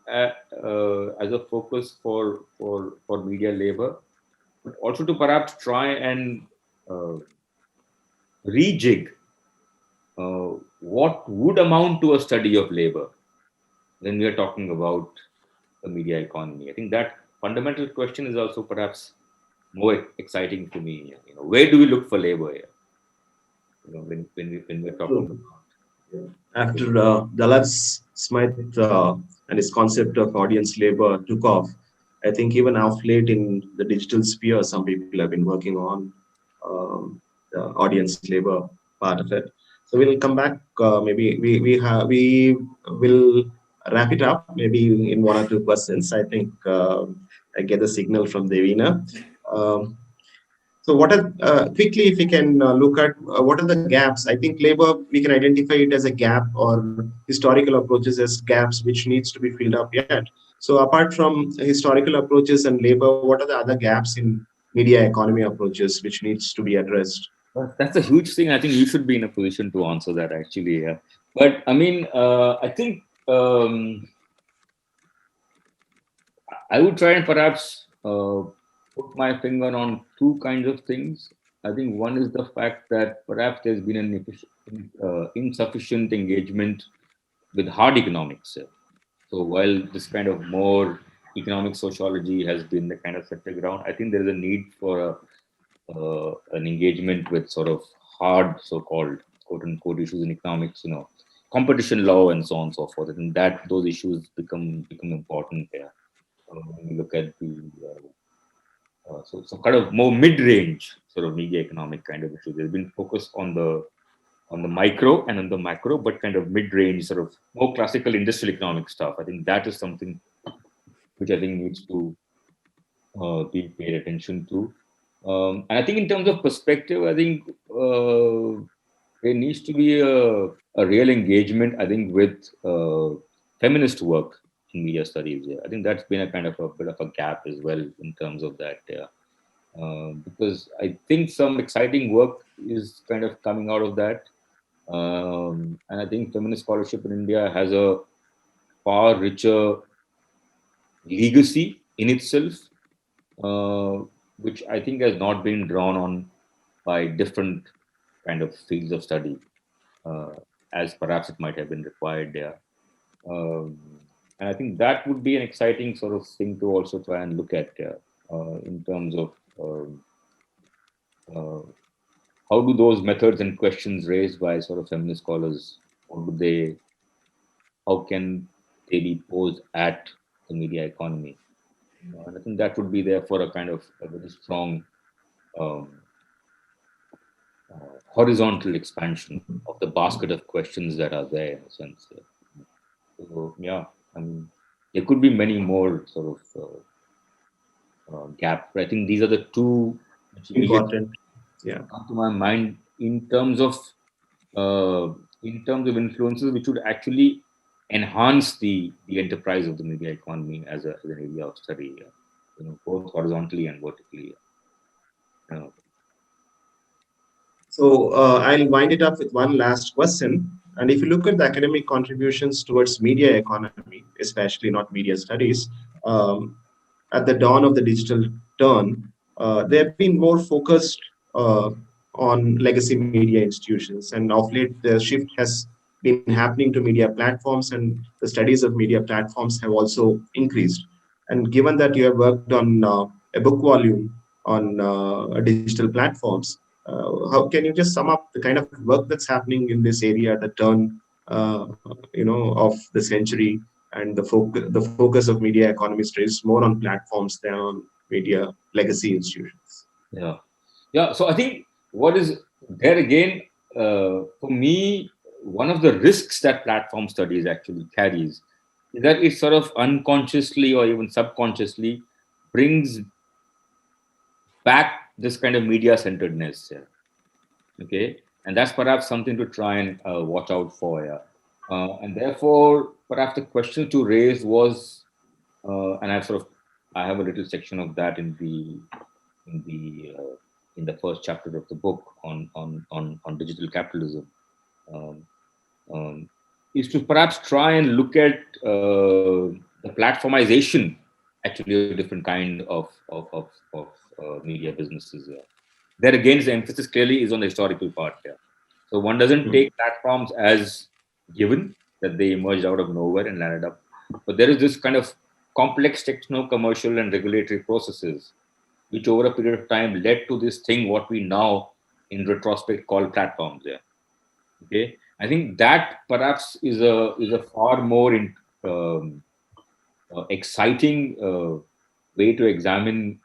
as a focus for media labor, but also to perhaps try and rejig what would amount to a study of labor when we are talking about the media economy. I think that fundamental question is also perhaps more exciting to me. Where do we look for labor here? When we're talking about. After Dallas Smith and his concept of audience labor took off, I think even of late in the digital sphere, some people have been working on the audience labor part of it. So we'll come back. Maybe we will wrap it up. Maybe in one or two questions. I think I get a signal from Devina. So what are, quickly, if we can look at what are the gaps? I think labor, we can identify it as a gap, or historical approaches as gaps which needs to be filled up yet. So apart from historical approaches and labor, what are the other gaps in media economy approaches which needs to be addressed? That's a huge thing. I think you should be in a position to answer that, actually. Yeah. But I mean, I think I would try and perhaps put my finger on two kinds of things. I think one is the fact that perhaps there's been an insufficient engagement with hard economics. So while this kind of more economic sociology has been the kind of set the ground, I think there is a need for an engagement with sort of hard, so-called quote-unquote issues in economics, competition law and so on and so forth. I think that those issues become important there. When you look at the so kind of more mid-range sort of media economic kind of issues. There's been focus on the micro and on the macro, but kind of mid-range sort of more classical industrial economic stuff. I think that is something which I think needs to be paid attention to. And I think in terms of perspective, I think there needs to be a real engagement, I think, with feminist work in media studies. Yeah. I think that's been a kind of a bit of a gap as well in terms of that. Yeah. Because I think some exciting work is kind of coming out of that. And I think feminist scholarship in India has a far richer legacy in itself, which I think has not been drawn on by different kind of fields of study, uh, as perhaps it might have been required there. Um, and I think that would be an exciting sort of thing to also try and look at in terms of uh, how do those methods and questions raised by sort of feminist scholars, how can they be posed at the media economy? And I think that would be there for a kind of a very strong um, horizontal expansion of the basket of questions that are there in a sense. So yeah, I mean, there could be many more sort of gaps, but I think these are the two which immediately Important. Yeah. come to my mind in terms of influences which would actually enhance the enterprise of the media economy as an area of study, both horizontally and vertically. Uh, So I'll wind it up with one last question. And if you look at the academic contributions towards media economy, especially not media studies, um, at the dawn of the digital turn, they have been more focused on legacy media institutions. And of late, the shift has been happening to media platforms, and the studies of media platforms have also increased. And given that you have worked on a book volume on digital platforms, how can you just sum up the kind of work that's happening in this area at the turn, of the century, and the focus of media economists is more on platforms than on media legacy institutions? yeah, yeah. So I think what is there again for me, one of the risks that platform studies actually carries is that it sort of unconsciously or even subconsciously brings back this kind of media centeredness. Yeah. Okay, and that's perhaps something to try and watch out for. Yeah. And therefore, perhaps the question to raise was, and I have a little section of that in the uh, in the first chapter of the book on digital capitalism, um, um, is to perhaps try and look at the platformization actually a different kind of media businesses. There again, the emphasis clearly is on the historical part here. So one doesn't Hmm. take platforms as given that they emerged out of nowhere and landed up, but there is this kind of complex techno-commercial and regulatory processes which over a period of time led to this thing what we now in retrospect call platforms. Yeah. Okay. I think that perhaps is a far more um, exciting way to examine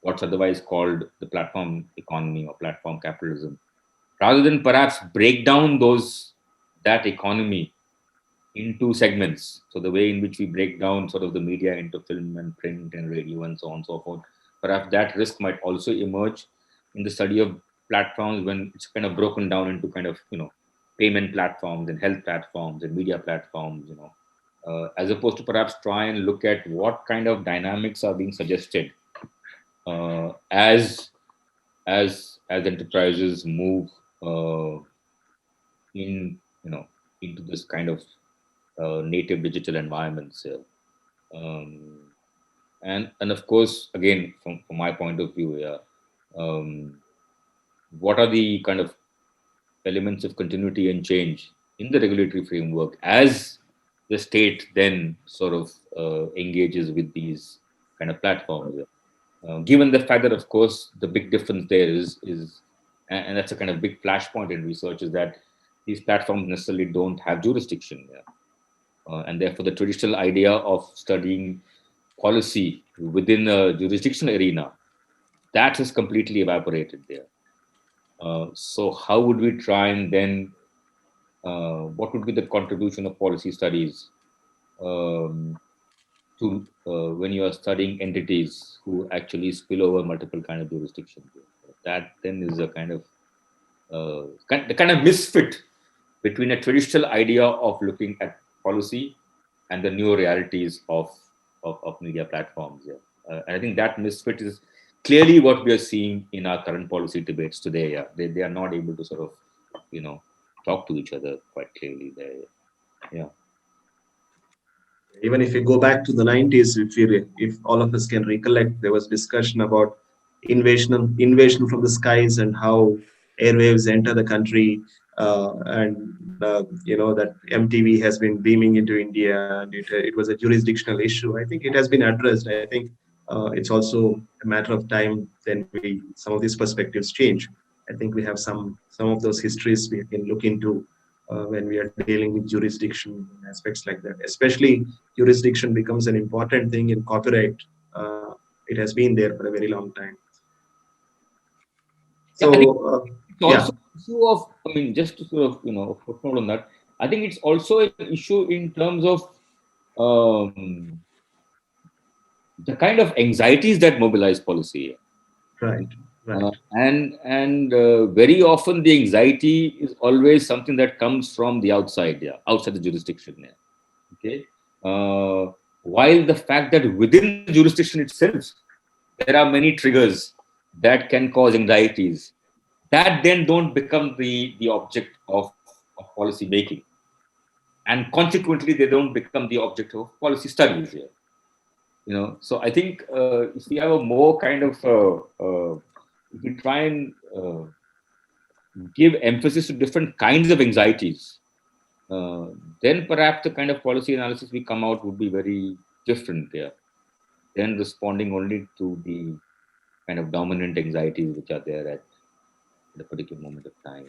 what's otherwise called the platform economy or platform capitalism, rather than perhaps break down that economy into segments. So the way in which we break down sort of the media into film and print and radio and so on and so forth, perhaps that risk might also emerge in the study of platforms when it's kind of broken down into kind of payment platforms and health platforms and media platforms. As opposed to perhaps try and look at what kind of dynamics are being suggested as enterprises move uh, in into this kind of native digital environments. Um, and of course, again, from my point of view, yeah, um, what are the kind of elements of continuity and change in the regulatory framework as the state then sort of engages with these kind of platforms? Yeah. Given the fact that, of course, the big difference there is, and that's a kind of big flashpoint in research, is that these platforms necessarily don't have jurisdiction. Yeah. And therefore, the traditional idea of studying policy within a jurisdictional arena, that has completely evaporated there. So how would we try and then, what would be the contribution of policy studies um, to when you are studying entities who actually spill over multiple kind of jurisdictions? That then is a the kind of misfit between a traditional idea of looking at policy and the new realities of media platforms. Yeah. And I think that misfit is clearly what we are seeing in our current policy debates today. Yeah. They are not able to sort of, talk to each other quite clearly there. Yeah. Even if you go back to the 90s, if all of us can recollect, there was discussion about invasion from the skies and how airwaves enter the country, and that MTV has been beaming into India, and it was a jurisdictional issue. I think it has been addressed. I think it's also a matter of time then some of these perspectives change. I think we have some of those histories we can look into when we are dealing with jurisdiction aspects like that. Especially, jurisdiction becomes an important thing in copyright. It has been there for a very long time. Yeah, I think So, it's also an issue of, just to sort of, footnote on that, I think it's also an issue in terms of the kind of anxieties that mobilize policy. right, right. And very often the anxiety is always something that comes from the outside, outside the jurisdiction. Yeah. Okay. While the fact that within the jurisdiction itself, there are many triggers that can cause anxieties that then don't become the object of policy making. And consequently, they don't become the object of policy studies here. So I think if we have a more kind of if we try and give emphasis to different kinds of anxieties, then perhaps the kind of policy analysis we come out would be very different there than responding only to the kind of dominant anxieties which are there at a particular moment of time.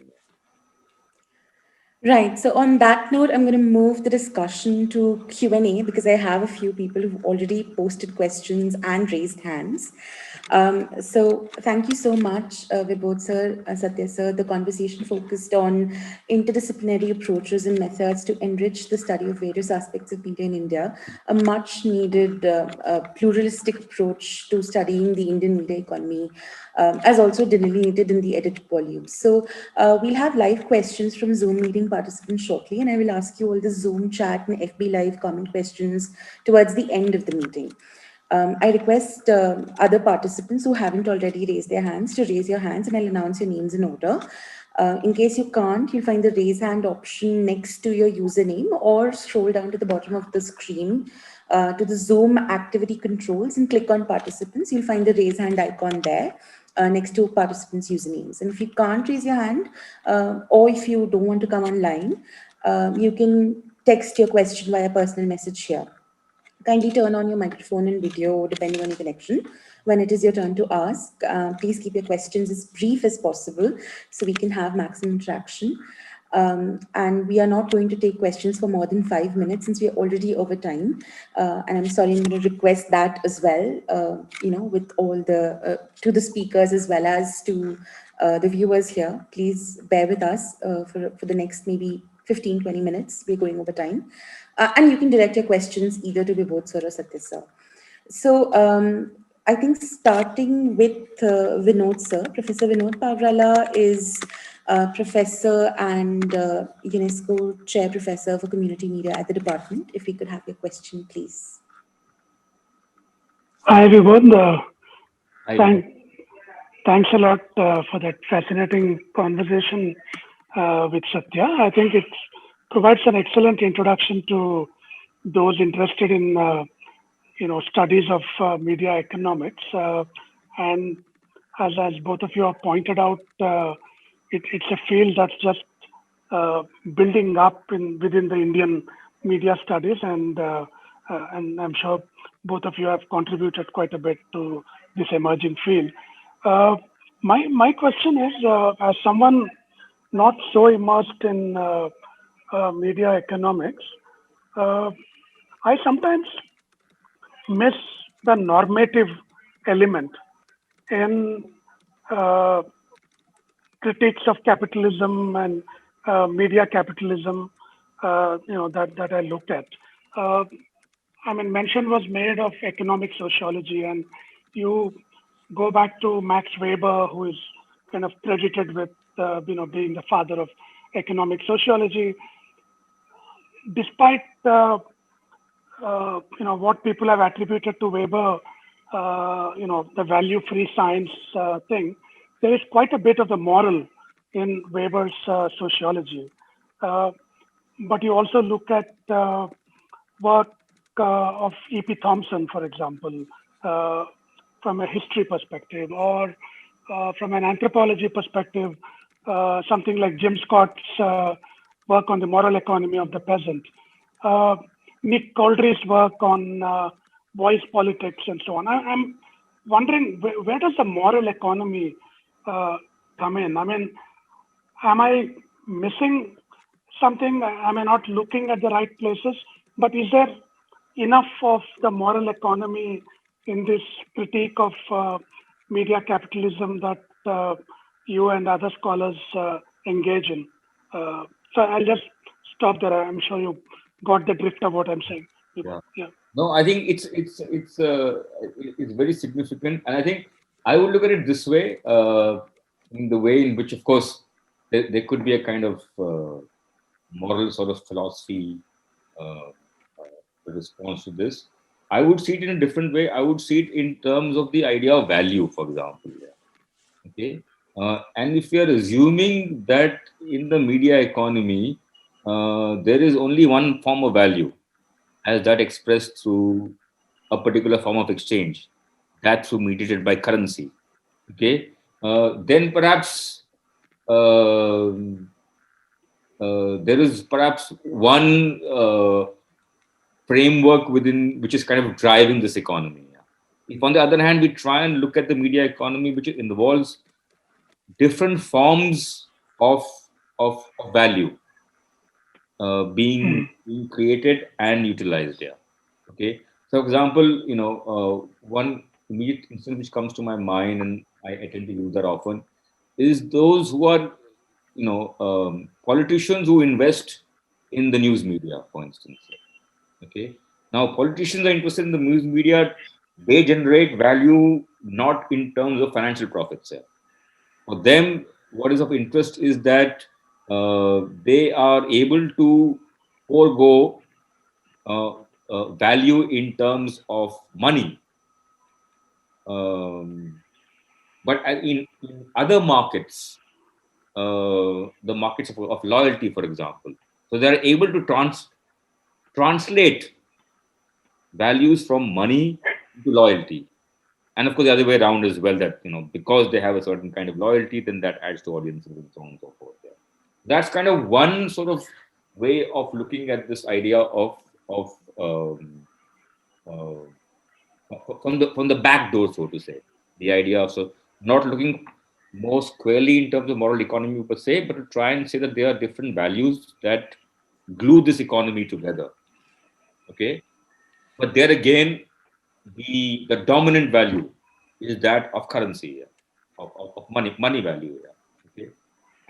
Right. So on that note, I'm going to move the discussion to Q&A because I have a few people who've already posted questions and raised hands. So thank you so much, Vibodh sir, Sathya sir. The conversation focused on interdisciplinary approaches and methods to enrich the study of various aspects of media in India, a much needed pluralistic approach to studying the Indian media economy, as also delineated in the edited volumes. So we'll have live questions from Zoom meeting participants shortly, and I will ask you all the Zoom chat and FB live comment questions towards the end of the meeting. I request other participants who haven't already raised their hands to raise your hands, and I'll announce your names in order. In case you can't, you'll find the raise hand option next to your username, or scroll down to the bottom of the screen to the Zoom activity controls and click on participants. You'll find the raise hand icon there. Next to participants' usernames. And if you can't raise your hand, or if you don't want to come online, you can text your question via personal message here. Kindly turn on your microphone and video depending on your connection. When it is your turn to ask, please keep your questions as brief as possible so we can have maximum interaction. And we are not going to take questions for more than 5 minutes since we are already over time. And I'm sorry, I'm going to request that as well, with all to the speakers as well as to the viewers here. Please bear with us for the next maybe 15-20 minutes. We're going over time. And you can direct your questions either to Vibodh sir or Sathya sir. So I think starting with Vinod sir, Professor Vinod Pavrala is Professor and UNESCO Chair Professor for Community Media at the department. If we could have your question, please. Hi everyone. Hi. Thanks a lot for that fascinating conversation with Sathya. I think it provides an excellent introduction to those interested in studies of media economics. And as both of you have pointed out, it's a field that's just building up within the Indian media studies, and I'm sure both of you have contributed quite a bit to this emerging field. My question is, as someone not so immersed in media economics, I sometimes miss the normative element in uh, critiques of capitalism and media capitalism, that I looked at. Uh, I mean, mention was made of economic sociology, and you go back to Max Weber, who is kind of credited with, being the father of economic sociology. Despite what people have attributed to Weber, the value-free science thing, there is quite a bit of the moral in Weber's sociology. Uh, but you also look at work of E.P. Thompson, for example, uh, from a history perspective, or from an anthropology perspective, something like Jim Scott's work on the moral economy of the peasant, uh, Nick Coldry's work on voice politics, and so on. I'm wondering, where does the moral economy come in? I mean, am I missing something? Am I not looking at the right places? But is there enough of the moral economy in this critique of media capitalism that you and other scholars engage in? So I'll just stop there. I'm sure you got the drift of what I'm saying. Yeah. Yeah. No, I think it's very significant, and I think I would look at it this way, in the way in which, of course, there could be a kind of moral sort of philosophy response to this. I would see it in a different way. I would see it in terms of the idea of value, for example. Okay, and if you are assuming that in the media economy there is only one form of value, as that expressed through a particular form of exchange, that through mediated by currency. Okay, then perhaps there is perhaps one framework within which is kind of driving this economy. If, on the other hand, we try and look at the media economy, which involves different forms of value being created and utilized here. Okay. So, for example, one immediate instance which comes to my mind, and I tend to use that often, is those who are, politicians who invest in the news media, for instance. Okay. Now, politicians are interested in the news media. They generate value not in terms of financial profits. For them, what is of interest is that they are able to forego value in terms of money. But in other markets, the markets of loyalty, for example, so they are able to translate values from money to loyalty. And of course, the other way around as well, that, because they have a certain kind of loyalty, then that adds to audiences and so on and so forth. Yeah. That's kind of one sort of way of looking at this idea of from the back door, so to say. The idea of not looking more squarely in terms of moral economy per se, but to try and say that there are different values that glue this economy together. Okay, but there again, the dominant value is that of currency, of money value. Okay,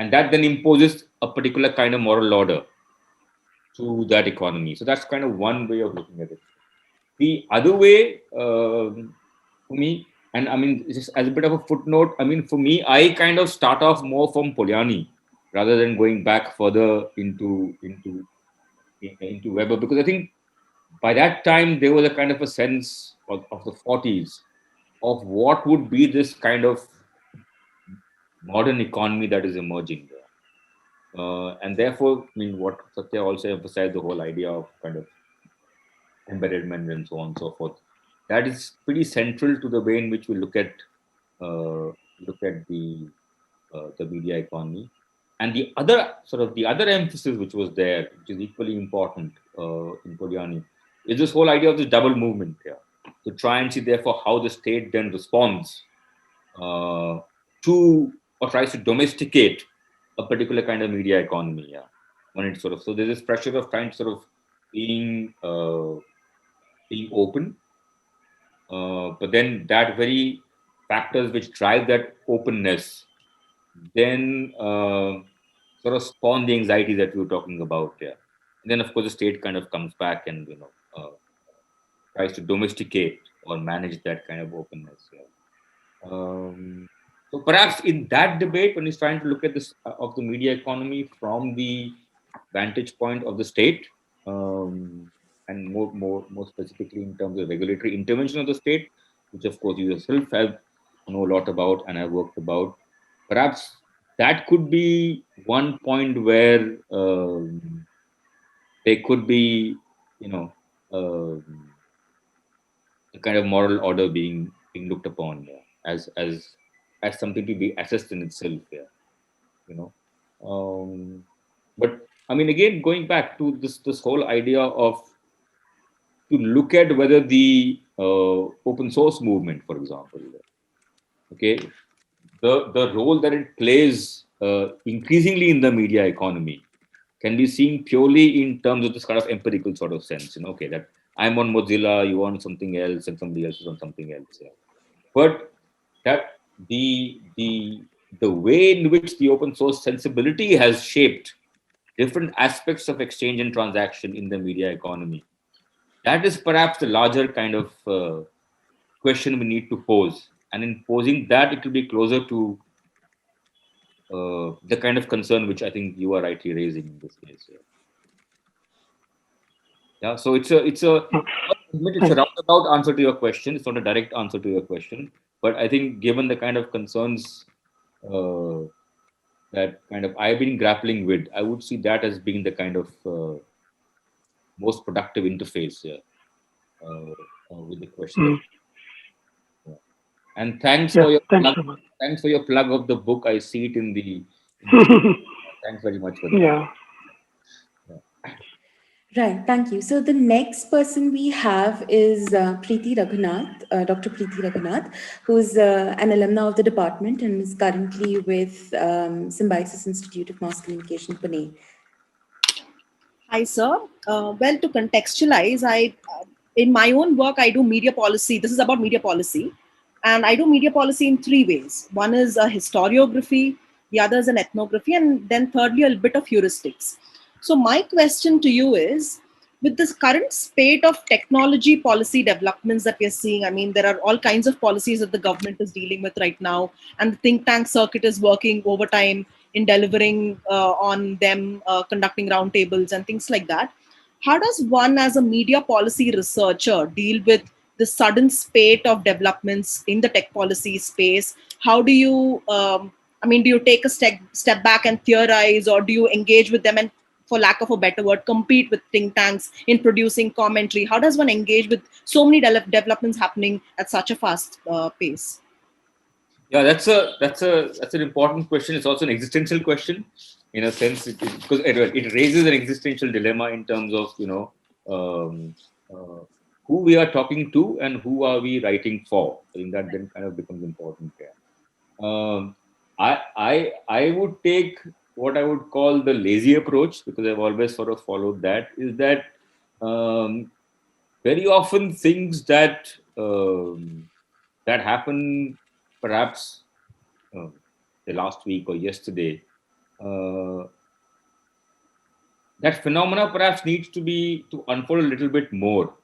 and that then imposes a particular kind of moral order to that economy. So that's kind of one way of looking at it. The other way, for me, and I mean, just as a bit of a footnote, I mean, for me, I kind of start off more from Polanyi rather than going back further into Weber, because I think by that time there was a kind of a sense of the 40s of what would be this kind of modern economy that is emerging there. And therefore, I mean, what Sathya also emphasized, the whole idea of kind of embeddedment and so on and so forth, that is pretty central to the way in which we look at the media economy. And the other emphasis which was there, which is equally important in Polanyi, is this whole idea of this double movement here, to try and see therefore how the state then responds to or tries to domesticate a particular kind of media economy. Yeah, when it's sort of, so there's this pressure of trying to sort of being being open, but then that very factors which drive that openness then sort of spawn the anxiety that we were talking about. Yeah, and then of course the state kind of comes back and tries to domesticate or manage that kind of openness. Yeah. So perhaps in that debate, when he's trying to look at this of the media economy from the vantage point of the state, and more specifically in terms of regulatory intervention of the state, which of course you yourself have know a lot about and have worked about, perhaps that could be one point where there could be, you know, a kind of moral order being looked upon, yeah, as something to be assessed in itself. Yeah, you know. But I mean, again, going back to this whole idea of to look at whether the open source movement, for example, okay, the role that it plays increasingly in the media economy can be seen purely in terms of this kind of empirical sort of sense. Okay, that I'm on Mozilla, you on something else, and somebody else is on something else. Yeah. But that the way in which the open source sensibility has shaped different aspects of exchange and transaction in the media economy, that is perhaps the larger kind of question we need to pose. And in posing that, it will be closer to the kind of concern which I think you are rightly raising in this case. Yeah. Yeah. So it's a roundabout answer to your question. It's not a direct answer to your question, but I think given the kind of concerns uh, that kind of I've been grappling with, I would see that as being the kind of most productive interface here with the question. Mm. Yeah. And thanks Yeah, for your thanks plug. so much. Thanks for your plug of the book. I see it in the thanks very much for that. Yeah. Right, thank you. So the next person we have is Preeti Raghunath, Dr. Preeti Raghunath, who's an alumna of the department and is currently with Symbiosis Institute of Mass Communication, Pune. Hi, sir. Well, to contextualize, in my own work, I do media policy. This is about media policy. And I do media policy in three ways. One is a historiography, the other is an ethnography, and then thirdly, a bit of heuristics. So my question to you is, with this current spate of technology policy developments that we're seeing, I mean, there are all kinds of policies that the government is dealing with right now, and the think tank circuit is working overtime in delivering on them, conducting roundtables and things like that. How does one, as a media policy researcher, deal with the sudden spate of developments in the tech policy space? How do you, do you take a step back and theorize, or do you engage with them and, for lack of a better word, compete with think tanks in producing commentary? How does one engage with so many developments happening at such a fast pace? Yeah, that's an important question. It's also an existential question, in a sense, because it raises an existential dilemma in terms of um, who we are talking to and who are we writing for. I think that then kind of becomes important there. I would take what I would call the lazy approach, because I've always sort of followed that. Is that very often things that that happen perhaps the last week or yesterday, that phenomena perhaps needs to unfold a little bit more.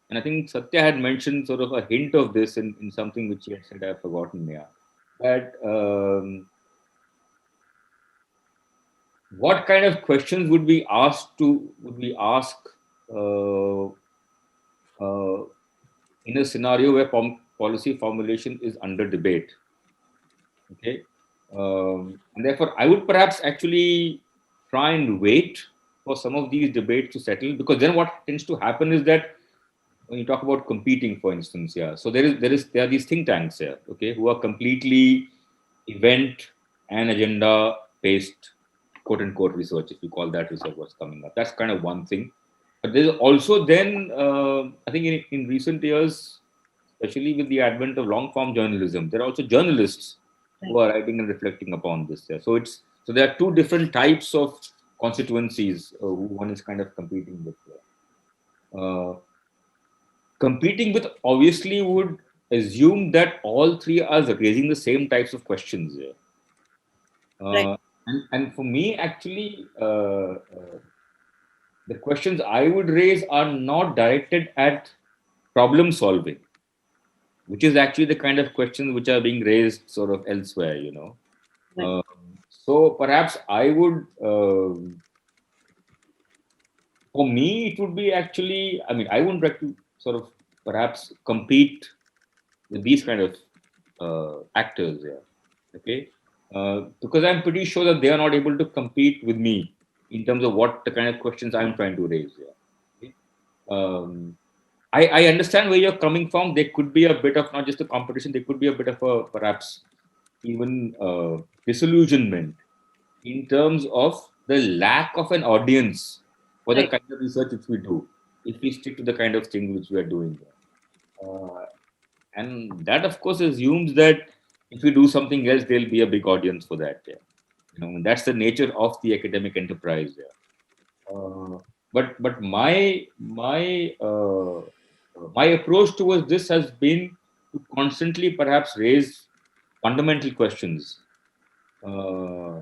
And I think Sathya had mentioned sort of a hint of this in something which he had said, I've forgotten, yeah. That what kind of questions would we ask uh, uh, in a scenario where policy formulation is under debate? Okay. And therefore, I would perhaps actually try and wait for some of these debates to settle, because then what tends to happen is that when you talk about competing, for instance, yeah, so there are these think tanks here, okay, who are completely event and agenda based, quote unquote, research, if you call that research, what's coming up. That's kind of one thing. But there's also then, I think in recent years, especially with the advent of long form journalism, there are also journalists who are writing and reflecting upon this. Yeah. So So there are two different types of constituencies who one is kind of competing with. Competing with obviously would assume that all three are raising the same types of questions. Right. And for me, actually, the questions I would raise are not directed at problem solving, which is actually the kind of questions which are being raised sort of elsewhere, Right. So perhaps I would, for me, it would be actually, I mean, I wouldn't like to sort of perhaps compete with these kind of actors, okay, because I'm pretty sure that they are not able to compete with me in terms of what the kind of questions I'm trying to raise. Okay? I understand where you're coming from. There could be a bit of not just a competition, there could be a bit of a perhaps even disillusionment in terms of the lack of an audience for the Right. kind of research which we do, if we stick to the kind of thing which we are doing. Uh, and that, of course, assumes that if we do something else, there'll be a big audience for that. And that's the nature of the academic enterprise. But my approach towards this has been to constantly perhaps raise fundamental questions, uh,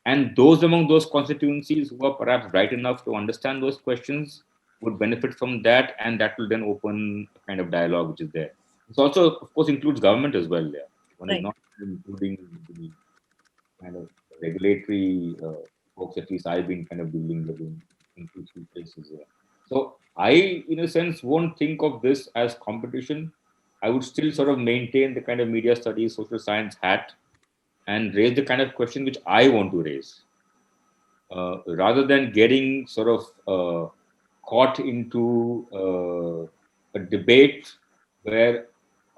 and those among those constituencies who are perhaps bright enough to understand those questions would benefit from that, and that will then open a kind of dialogue which is there. This also, of course, includes government as well. One is Right. not including the kind of regulatory folks, at least I've been kind of dealing with in two, three places. So I, in a sense, won't think of this as competition. I would still sort of maintain the kind of media studies, social science hat and raise the kind of question which I want to raise, rather than getting sort of caught into a debate where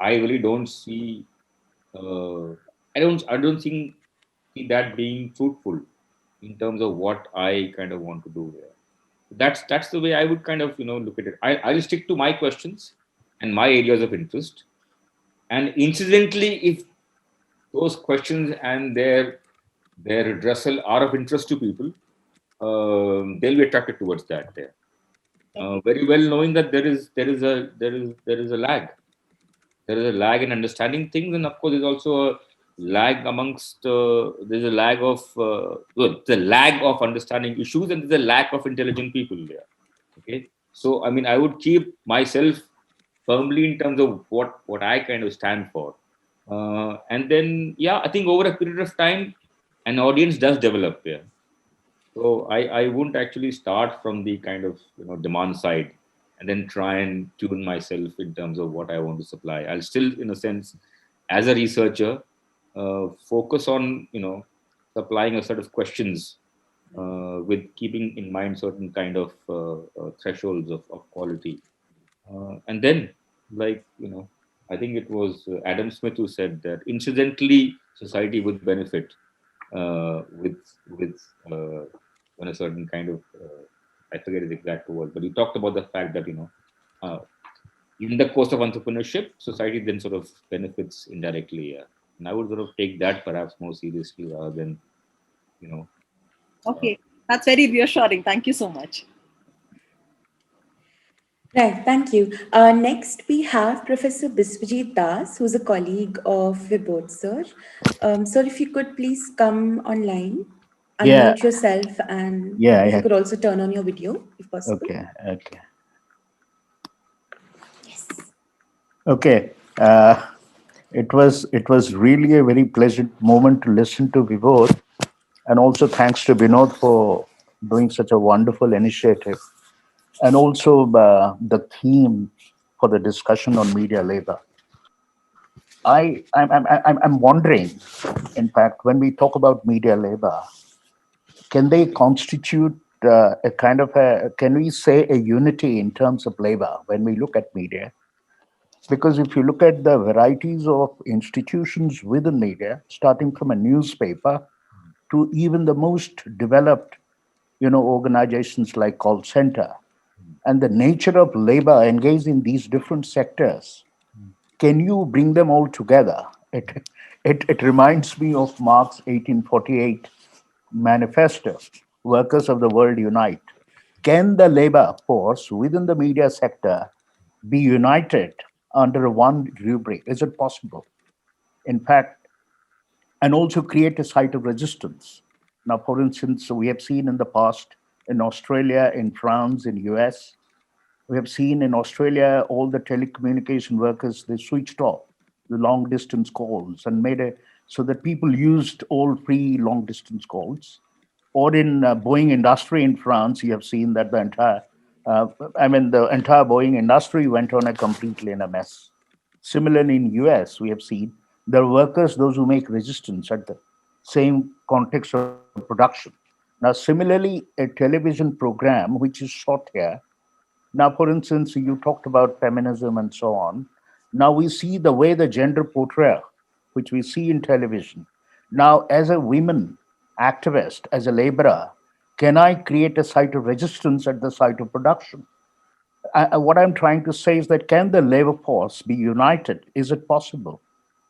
I really don't see, I don't see that being fruitful in terms of what I kind of want to do here. That's the way I would kind of look at it. I'll stick to my questions and my areas of interest, and incidentally, if those questions and their redressal are of interest to people, they'll be attracted towards that. There, Okay. very well knowing that there is a lag. There is a lag in understanding things, and of course, there's also a lag amongst. There's a lag of the lag of understanding issues, and there's a lack of intelligent people there. Okay, so I mean, I would keep myself firmly in terms of what I kind of stand for. And then, yeah, I think over a period of time, an audience does develop there. So I wouldn't actually start from the kind of demand side and then try and tune myself in terms of what I want to supply. I'll still, in a sense, as a researcher, focus on supplying a set of questions with keeping in mind certain kind of thresholds of quality. And then, like, I think it was Adam Smith who said that incidentally society would benefit with on a certain kind of, I forget his exact word, but he talked about the fact that, uh, in the course of entrepreneurship, society then sort of benefits indirectly. Yeah. And I would sort of take that perhaps more seriously rather than, you know, Okay. That's very reassuring. Thank you so much. Right, thank you. Next, we have Professor Biswajit Das, who's a colleague of Vibodh, sir. Sir, if you could please come online, Yeah, unmute yourself, and yeah, I if you had. could also turn on your video, if possible. Okay, okay, Yes. okay. It was really a very pleasant moment to listen to Vibodh, and also thanks to Vinod for doing such a wonderful initiative, and also the theme for the discussion on media labor. I'm wondering, in fact, when we talk about media labor, can they constitute a kind of can we say a unity in terms of labor when we look at media? Because if you look at the varieties of institutions within media, starting from a newspaper to even the most developed, organizations like call center, and the nature of labor engaged in these different sectors, can you bring them all together? It reminds me of Marx 1848, manifesto, Workers of the World Unite. Can the labor force within the media sector be united under one rubric? Is it possible? In fact, and also create a site of resistance. Now, for instance, we have seen in the past in Australia, in France, in US, we have seen in Australia all the telecommunication workers, they switched off the long distance calls and made a so that people used all free long distance calls. Or in Boeing industry in France, you have seen that uh, the entire Boeing industry went on a completely in a mess. Similarly, in US, we have seen there are workers, those who make resistance at the same context of production. Now, similarly, a television program which is shot here now, for instance, you talked about feminism and so on. Now we see the way the gender portrayal, which we see in television. Now, as a women activist, as a laborer, can I create a site of resistance at the site of production? What I'm trying to say is that can the labor force be united? Is it possible?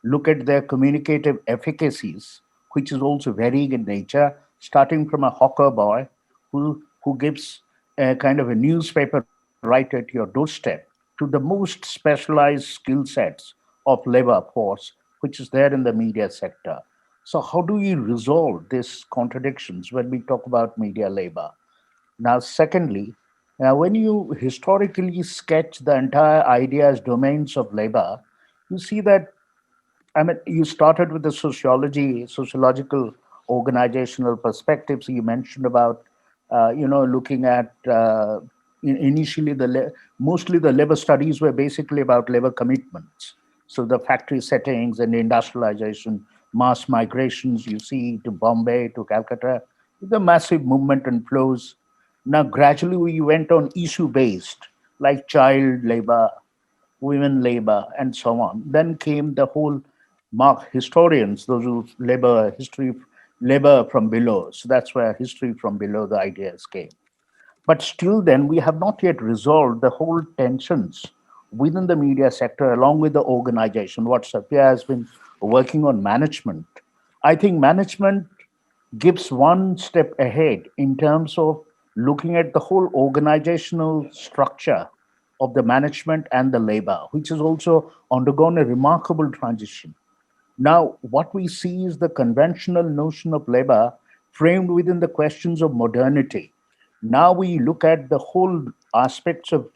Look at their communicative efficacies, which is also varying in nature, starting from a hawker boy who gives a kind of a newspaper right at your doorstep to the most specialized skill sets of labor force, which is there in the media sector. So, how do we resolve these contradictions when we talk about media labor? Now, secondly, when you historically sketch the entire idea as domains of labor, you see that you started with the sociological, organizational perspectives. You mentioned about, looking at initially mostly the labor studies were basically about labor commitments. So the factory settings and industrialization, mass migrations you see to Bombay, to Calcutta, the massive movement and flows. Now gradually we went on issue based, like child labor, women labor, and so on. Then came the whole mark historians, those who labor history, labor from below. So that's where history from below the ideas came. But still, then we have not yet resolved the whole tensions within the media sector, along with the organization. What Sathya has been working on management. I think management gives one step ahead in terms of looking at the whole organizational structure of the management and the labor, which has also undergone a remarkable transition. Now, what we see is the conventional notion of labor framed within the questions of modernity. Now we look at the whole aspects of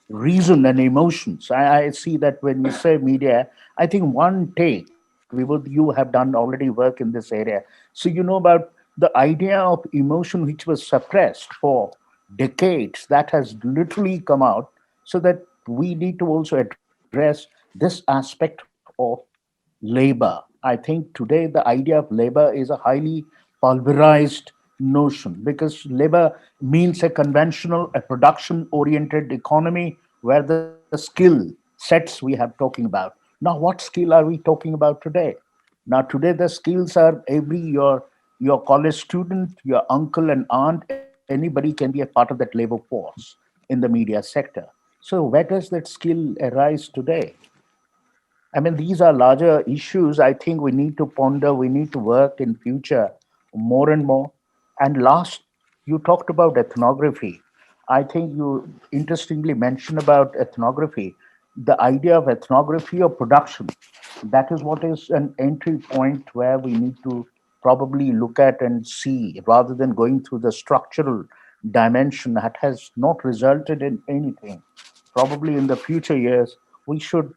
reason and emotions. I see that when we say media, I think one take, you have done already work in this area. So you know about the idea of emotion which was suppressed for decades, that has literally come out, so that we need to also address this aspect of labor. I think today the idea of labor is a highly pulverized notion because labor means a conventional, a production oriented economy where the skill sets we have talking about. Now, what skill are we talking about today? Now, today the skills are your college student, your uncle and aunt, anybody can be a part of that labor force in the media sector. So, where does that skill arise today? I mean, these are larger issues. I think we need to ponder, we need to work in future more and more. And last, you talked about ethnography. I think you interestingly mentioned about ethnography, the idea of ethnography or production. That is what is an entry point where we need to probably look at and see rather than going through the structural dimension that has not resulted in anything. Probably in the future years, we should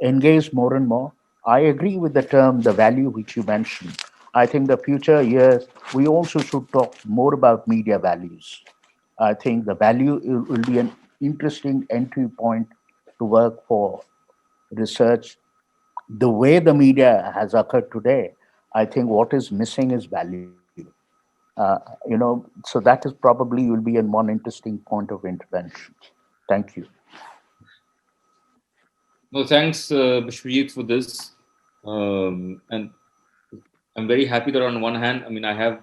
engage more and more. I agree with the term, the value which you mentioned. I think the future years, we also should talk more about media values. I think the value will be an interesting entry point to work for research. The way the media has occurred today, I think what is missing is value. So that is probably will be an one interesting point of intervention. Thank you. No, thanks, Bishwajit, for this. And I'm very happy that on one hand, I mean, I have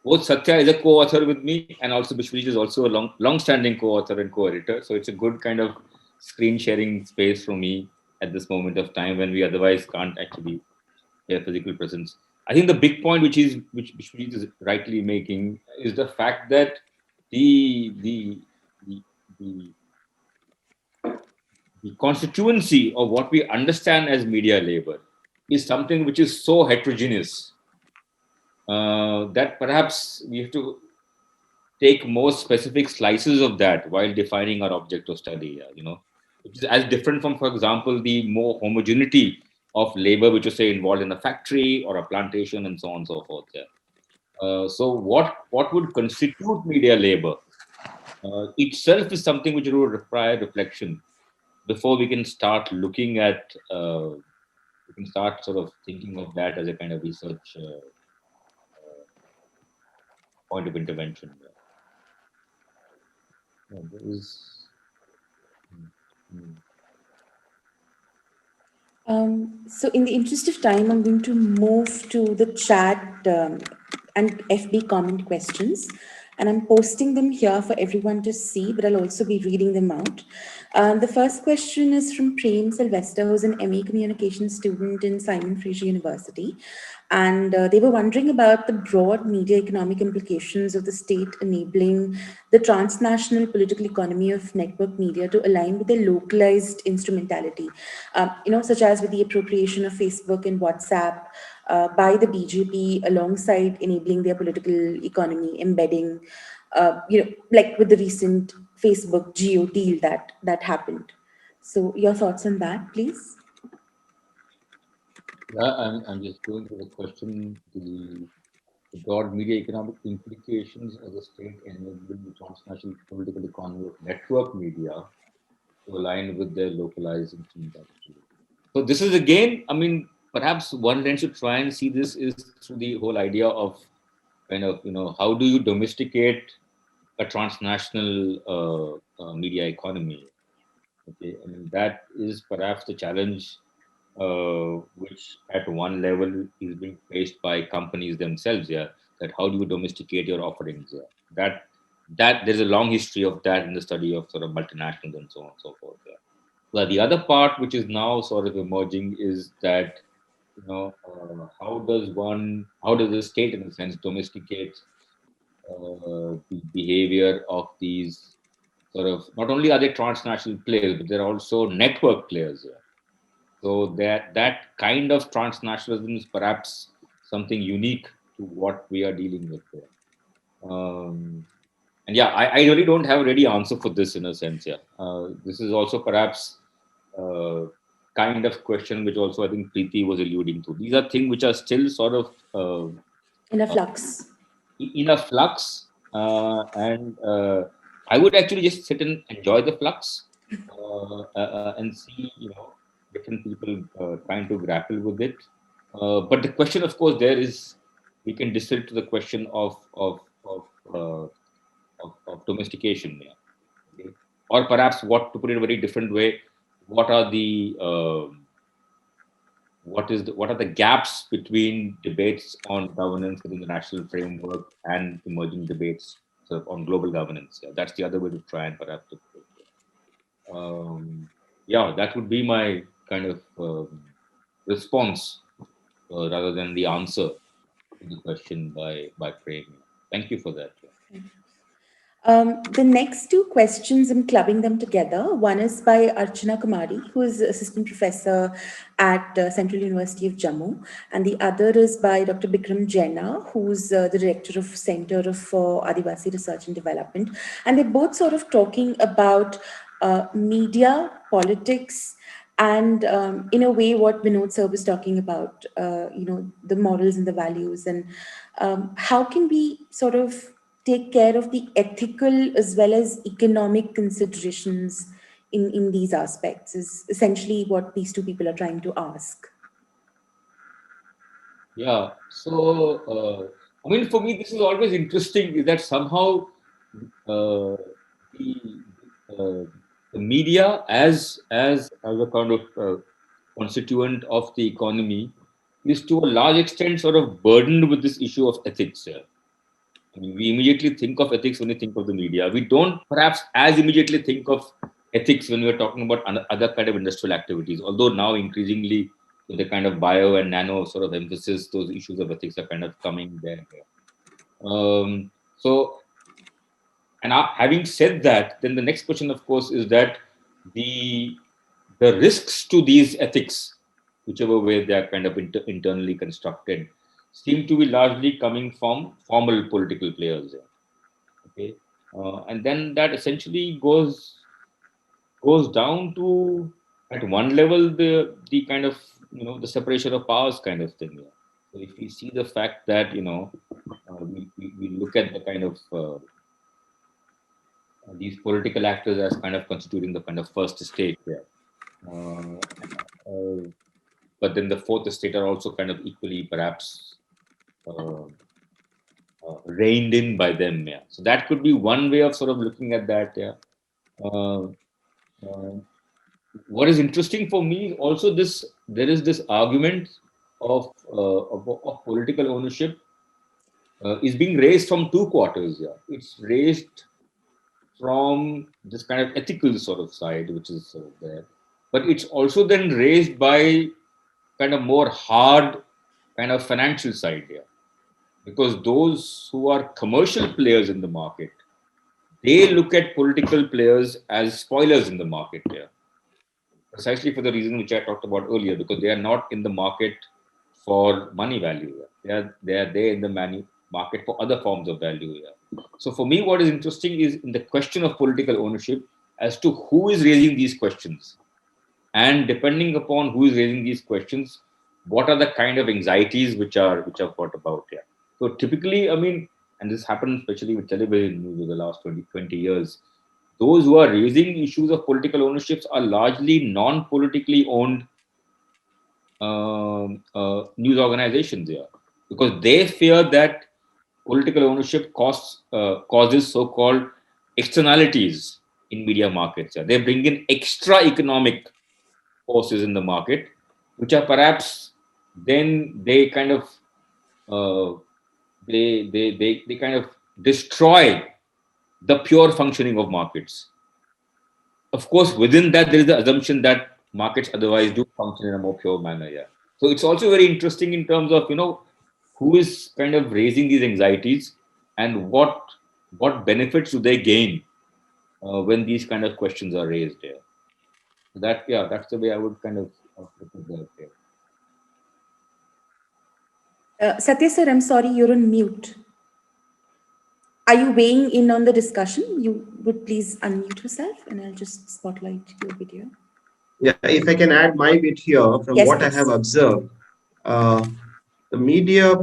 both Sathya is a co-author with me, and also Bishwajit is also a long-standing co-author and co-editor. So it's a good kind of screen sharing space for me at this moment of time when we otherwise can't actually have physical presence. I think the big point, which Preet is rightly making, is the fact that the the constituency of what we understand as media labor is something which is so heterogeneous that perhaps we have to take more specific slices of that while defining our object of study, which is as different from, for example, the more homogeneity of labor, which is, say, involved in a factory or a plantation and so on and so forth. So what would constitute media labor itself is something which will require reflection before we can start looking at, we can start sort of thinking of that as a kind of research point of intervention. There is. So in the interest of time, I'm going to move to the chat and FB comment questions. And I'm posting them here for everyone to see, but I'll also be reading them out. The first question is from Prem Sylvester, who's an MA Communications student in Simon Fraser University. And they were wondering about the broad media economic implications of the state enabling the transnational political economy of network media to align with their localized instrumentality, such as with the appropriation of Facebook and WhatsApp by the BJP alongside enabling their political economy, embedding, like with the recent Facebook Geo deal that happened. So your thoughts on that, please? Yeah, I'm just going through the question, the broad media economic implications of the state enabling the transnational political economy of network media to align with their localized instrumentality. So this is again, I mean, perhaps one lens to try and see this is through the whole idea of kind of, how do you domesticate a transnational media economy? Okay, I mean, that is perhaps the challenge which at one level is being faced by companies themselves. That how do you domesticate your offerings? That there's a long history of that in the study of sort of multinationals and so on and so forth. Well, the other part which is now sort of emerging is that how does the state, in a sense, domesticate the behavior of these sort of, not only are they transnational players, but they're also network players. So that kind of transnationalism is perhaps something unique to what we are dealing with there. And yeah, I really don't have a ready answer for this in a sense. This is also perhaps kind of question which also I think Preeti was alluding to. These are things which are still sort of in a flux. And I would actually just sit and enjoy the flux and see, different people trying to grapple with it. But the question, of course, there is, we can distill to the question of domestication, okay? Or perhaps, what to put it in a very different way, what are the what are the gaps between debates on governance within the national framework and emerging debates sort of on global governance? That's the other way to try and perhaps put it. That would be my kind of response rather than the answer to the question by Prem. Thank you for that. The next two questions, I'm clubbing them together. One is by Archana Kumari, who is assistant professor at Central University of Jammu, and the other is by Dr. Bikram Jaina, who's the director of Center for Adivasi Research and Development. And they're both sort of talking about media, politics, and in a way, what Vinod sir was talking about, the morals and the values, and how can we sort of take care of the ethical as well as economic considerations in these aspects is essentially what these two people are trying to ask. Yeah. So, I mean, for me, this is always interesting, is that somehow the media as a kind of constituent of the economy is to a large extent sort of burdened with this issue of ethics. I mean, we immediately think of ethics when we think of the media. We don't perhaps as immediately think of ethics when we're talking about other kind of industrial activities, although now increasingly with the kind of bio and nano sort of emphasis, those issues of ethics are kind of coming there. So, and having said that, then the next question, of course, is that the risks to these ethics, whichever way they are kind of internally constructed, seem to be largely coming from formal political players. Okay, and then that essentially goes down to, at one level, the kind of, the separation of powers kind of thing. Yeah. So if we see the fact that we look at the kind of these political actors as kind of constituting the kind of first estate. Yeah. But then the fourth estate are also kind of equally perhaps reined in by them. Yeah. So that could be one way of sort of looking at that. Yeah. Uh, what is interesting for me also, there is this argument of political ownership is being raised from two quarters. Yeah. It's raised from this kind of ethical sort of side, which is sort of there, but it's also then raised by kind of more hard kind of financial side here, because those who are commercial players in the market, they look at political players as spoilers in the market here, precisely for the reason which I talked about earlier, because they are not in the market for money value. They are there in the market for other forms of value here. So for me, what is interesting is in the question of political ownership as to who is raising these questions. And depending upon who is raising these questions, what are the kind of anxieties which are brought about here. So typically, I mean, and this happened especially with television news over the last 20 years, those who are raising issues of political ownerships are largely non-politically owned news organizations here, because they fear that political ownership causes so-called externalities in media markets. Yeah. They bring in extra economic forces in the market, which are perhaps then they kind of they kind of destroy the pure functioning of markets. Of course, within that there is the assumption that markets otherwise do function in a more pure manner. Yeah. So it's also very interesting in terms of who is kind of raising these anxieties and what benefits do they gain when these kind of questions are raised here. That's the way I would kind of look at that here. Sathya sir, I'm sorry, you're on mute. Are you weighing in on the discussion? You would please unmute yourself and I'll just spotlight your video. Yeah, if I can add my bit here, from Yes, what please. I have observed, the media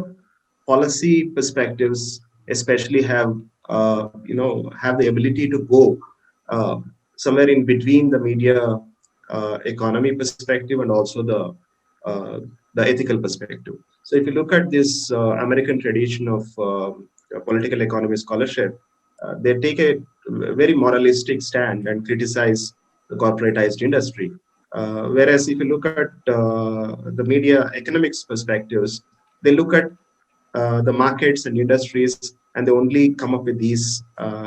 policy perspectives especially have the ability to go somewhere in between the media economy perspective and also the ethical perspective. So if you look at this American tradition of political economy scholarship, they take a very moralistic stand and criticize the corporatized industry. Whereas if you look at the media economics perspectives, they look at the markets and industries and they only come up with these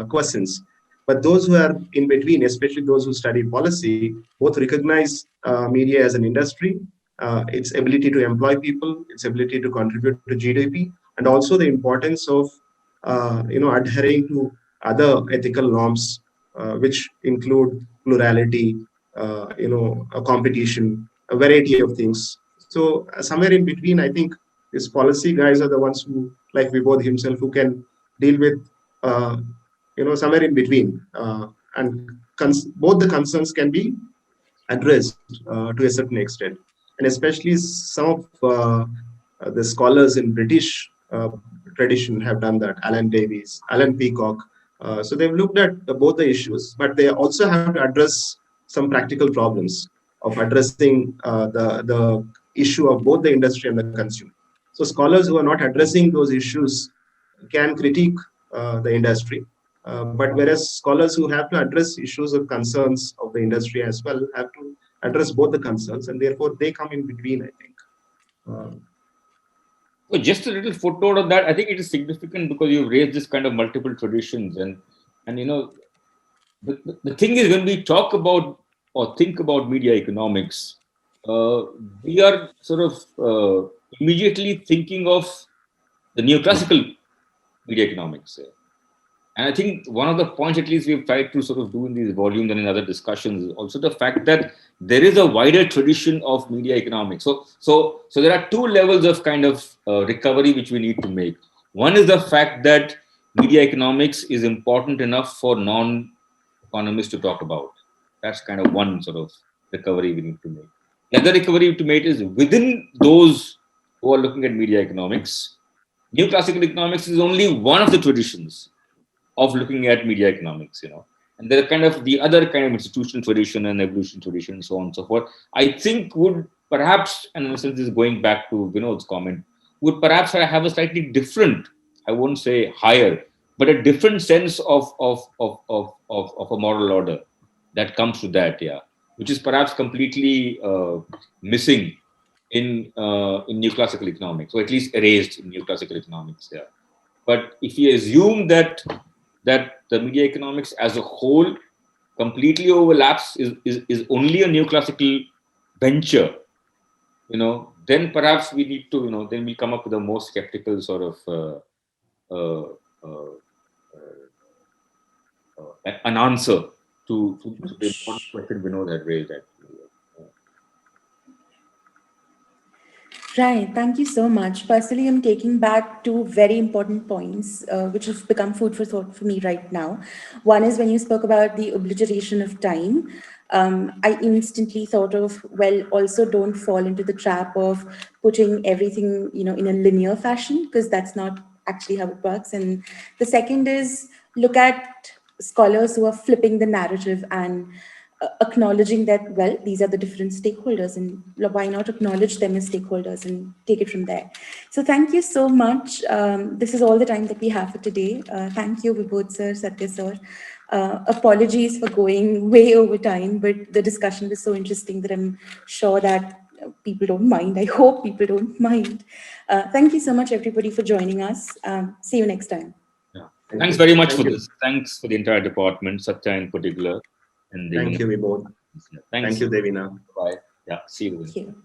questions. But those who are in between, especially those who study policy, both recognize media as an industry, its ability to employ people, its ability to contribute to GDP, and also the importance of adhering to other ethical norms, which include plurality, a competition, a variety of things. So somewhere in between, I think these policy guys are the ones who, like Vibodh himself, who can deal with, somewhere in between. And both the concerns can be addressed to a certain extent. And especially some of the scholars in British tradition have done that. Alan Davies, Alan Peacock. So they've looked at both the issues, but they also have to address some practical problems of addressing the issue of both the industry and the consumer. So scholars who are not addressing those issues can critique the industry. But whereas scholars who have to address issues of concerns of the industry as well have to address both the concerns, and therefore they come in between, I think. So just a little footnote on that. I think it is significant because you've raised this kind of multiple traditions, and the thing is, when we talk about or think about media economics, we are sort of immediately thinking of the neoclassical media economics. And I think one of the points, at least we've tried to sort of do in these volumes and in other discussions, is also the fact that there is a wider tradition of media economics. So there are two levels of kind of recovery which we need to make. One is the fact that media economics is important enough for non-economists to talk about. That's kind of one sort of recovery we need to make. The other recovery to make is within those who are looking at media economics, neoclassical economics is only one of the traditions of looking at media economics, and there are kind of the other kind of institutional tradition and evolution tradition and so on and so forth. I think would perhaps, and in a sense, this is going back to Vinod's comment, would perhaps have a slightly different, I won't say higher, but a different sense of a moral order that comes to that, which is perhaps completely missing in neoclassical economics, or at least erased in neoclassical economics. But if you assume that the media economics as a whole completely overlaps, is only a neoclassical venture, then perhaps we need to, then we come up with a more skeptical sort of an answer to the important question Vinod had raised. Right. Thank you so much. Personally, I'm taking back two very important points, which have become food for thought for me right now. One is when you spoke about the obliteration of time. I instantly thought of, well, also don't fall into the trap of putting everything, in a linear fashion, because that's not actually how it works. And the second is look at scholars who are flipping the narrative and acknowledging that, well, these are the different stakeholders, and why not acknowledge them as stakeholders and take it from there. So thank you so much. This is all the time that we have for today. Thank you, Vibodh sir, Sathya sir. Apologies for going way over time, but the discussion was so interesting that I'm sure that people don't mind. I hope people don't mind. Thank you so much, everybody, for joining us. See you next time. Thanks very much for this. Thanks for the entire department, Sathya in particular. And Thank you, Vibodh. Thanks. Thank you, Devina. Bye. Yeah, see you. Thank you.